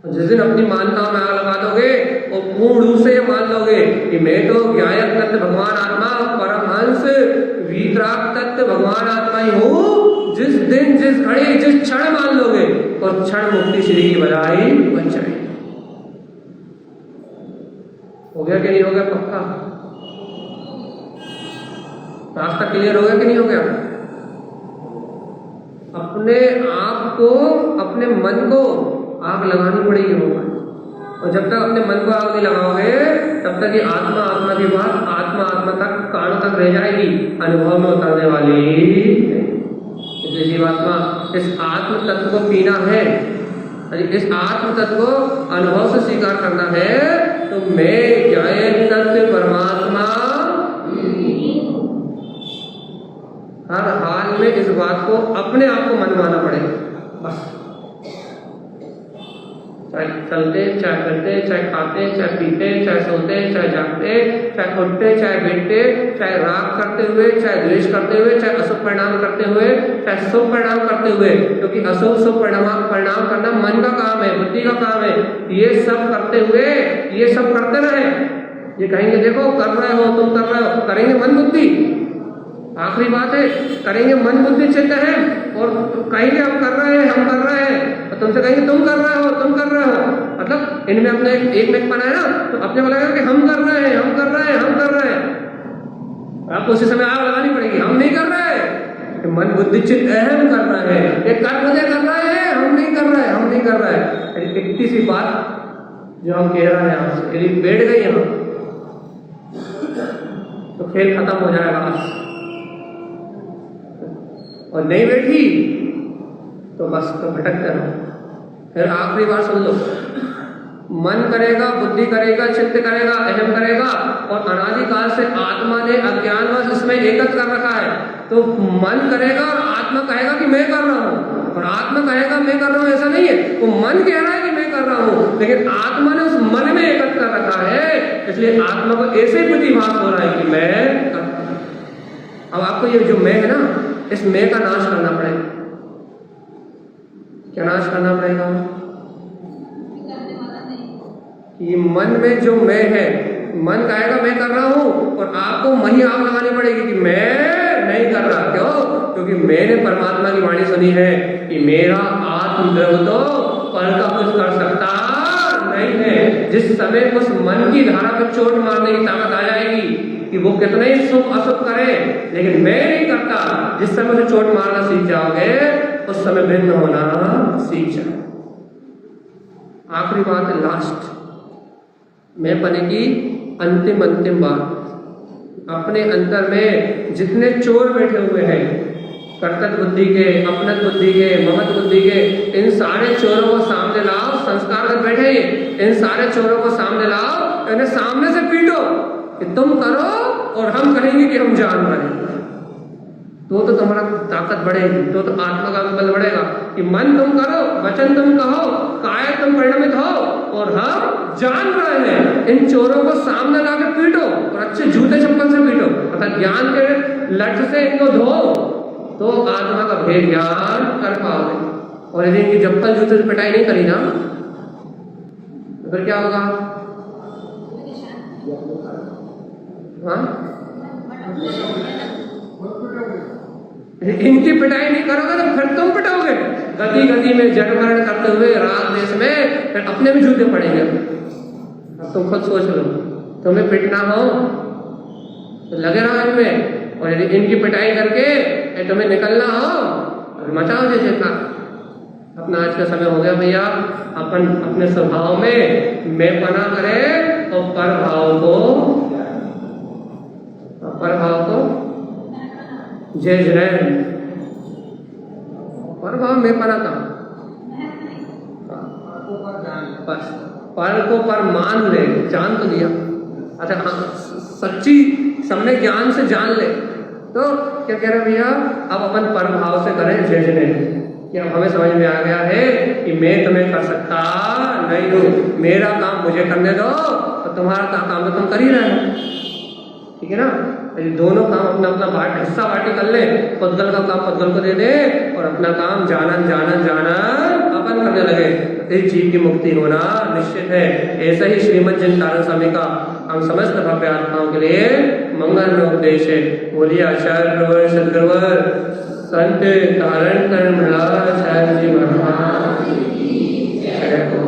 जिस दिन अपनी मान्यताओं में आग लगा दोगे और पूर्ण रूप से ये मान लोगे कि मैं तो ज्ञायक तत्व भगवान आत्मा, परमहंस वीतराग तत्व भगवान आत्मा ही हूं, जिस दिन जिस घड़ी जिस क्षण मान लोगे और क्षण मुक्ति श्री की बधाई बन जाएगी। हो गया कि नहीं हो गया? पक्का रास्ता क्लियर हो गया कि नहीं हो गया? अपने आप को, अपने मन को आग लगानी पड़ेगी होगा, और जब तक अपने मन को आग नहीं लगाओगे तब तक ये आत्मा आत्मा की बात आत्मा तक कानों तक रह जाएगी, अनुभव में उतरने वाली। इसलिए आत्मा इस आत्म तत्व को पीना है, इस आत्म तत्व को अनुभव से स्वीकार करना है, तो मैं ज्ञायक तत्व परमात्मा हर हाल में इस बात को अपने आप को मनवाना पड़ेगा। बस चाहे चलते, चाहे फिरते, चाहे खाते, चाहे पीते, चाहे सोते, चाहे जागते, चाहे उठते, चाहे बैठते, चाहे राग करते हुए, चाहे द्वेष करते हुए, चाहे अशुभ परिणाम करते हुए, चाहे शुभ परिणाम करते हुए, क्योंकि अशुभ शुभ परिणाम करना मन का काम है, बुद्धि का काम है। ये सब करते हुए, ये सब करते रहे। ये कहेंगे देखो कर रहे हो, तुम कर रहे हो, करेंगे मन बुद्धि, आखिरी बात है, करेंगे मन बुद्धि चित्त है और कहेंगे हम कर रहे हैं, हम कर रहे हैं, और तुमसे कहेंगे तुम कर रहे हो, तुम कर रहे हो, मतलब इनमें अपने एक में बनाया ना, तो अपने को लगेगा कि हम कर रहे हैं, हम कर रहे हैं, हम कर रहे हैं। आपको उसी समय आग लगानी पड़ेगी, हम नहीं कर रहे हैं, मन बुद्धि चित्त अहम कर रहे हैं, ये कर मुझे कर रहे हैं, हम नहीं कर रहे हैं, हम नहीं कर रहे हैं। इतनी सी बात जो हम कह रहे हैं आपसे, यदि बैठ गई यहाँ तो खेल खत्म हो जाएगा आज, और नहीं बैठी तो बस तो भटकते रहो। फिर आखिरी बार सुन लो, मन करेगा, बुद्धि करेगा, चित्त करेगा, अहम करेगा, और अनादिकाल से आत्मा ने अज्ञानवश इसमें एकत्र कर रखा है। तो मन करेगा और आत्मा कहेगा कि मैं कर रहा हूँ, और आत्मा कहेगा मैं कर रहा हूँ, ऐसा नहीं है। वो मन कह रहा है कि मैं कर रहा हूँ, लेकिन आत्मा ने उस मन में एकत्र कर रखा है, इसलिए आत्मा को ऐसे प्रतिभास हो रहा है कि मैं कर। अब आपको ये जो मैं है ना, इस मैं का नाश करना पड़ेगा। क्या नाश करना पड़ेगा? कि मन में जो मैं है, मन कहेगा मैं कर रहा हूं, और आपको वही आग लगानी पड़ेगी कि मैं नहीं कर रहा। क्यों? क्योंकि मैंने परमात्मा की वाणी सुनी है कि मेरा आत्मद्रव तो पर का कुछ कर सकता नहीं है। जिस समय उस मन की धारा पर चोट मारने की ताकत आ जाएगी कि वो कितना ही शुभ अशुभ करे, लेकिन मैं नहीं करता, जिस समय उसे चोट मारना सीख जाओगे उस समय भिन्न होना सीख जाओ। आखिरी बात है, लास्ट मैं पने की अंतिम बात, अपने अंतर में जितने चोर बैठे हुए हैं, कर्तव्य बुद्धि के, अपनत बुद्धि के, ममत बुद्धि के, इन सारे चोरों को सामने लाओ। संस्कार में बैठे इन सारे चोरों को सामने लाओ, इन्हें सामने से पीटो कि तुम करो और हम कहेंगे कि हम जान रहे हैं। तो तुम्हारा ताकत बढ़ेगी, तो आत्मा का बल बढ़ेगा कि मन तुम करो, वचन तुम कहो, काय तुम परिणमित हो, और हम जान रहे हैं। इन चोरों को सामने लाकर पीटो, और अच्छे जूते चप्पल से पीटो, अर्थात ज्ञान के लठ से इनको धो, तो आत्मा का भेद ज्ञान कर पाओगे। और यदि इनकी चप्पल जूते से पिटाई नहीं करी ना, तो फिर क्या होगा? हाँ, इनकी पिटाई नहीं करोगे तो फिर तुम पिटोगे। गति गति में जन्मरण करते हुए रात देश में फिर अपने भी जूते पड़ेंगे। अब तुम खुद सोच लो, तुम्हें पिटना हो तो लगे रहो इनमें, और यदि इनकी पिटाई करके तुम्हें निकलना हो तो मचाओ जैसे का। अपना आज का समय हो गया भैया, अपन अपने स्वभाव में मैं पना करें और पर भाव को जय जय, पर भाव में पना था, बस पर को पर मान ले, जान तो लिया। अच्छा हाँ, सच्ची सम्यक ज्ञान से जान ले, तो क्या कह रहे भैया, अब अपन पर भाव से करें जय जय, कि अब हमें समझ में आ गया है कि मैं तुम्हें कर सकता नहीं हूँ, मेरा काम मुझे करने दो, तो तुम्हारा काम तो तुम कर ही रहे हो। ठीक है ना? यदि दोनों काम अपना अपना हिस्सा बाटी कर ले, पद्गल का काम पद्गल को दे दे, और अपना काम जानन अपन करने लगे, इस जीव की मुक्ति होना निश्चित है। ऐसा ही श्रीमद् जिनकारण स्वामी का हम समस्त भव्य आत्माओं के लिए मंगल में उपदेश है। बोलिए आचार्य प्रवर सदगुरुवर संत कारण जी महाराज जय हो।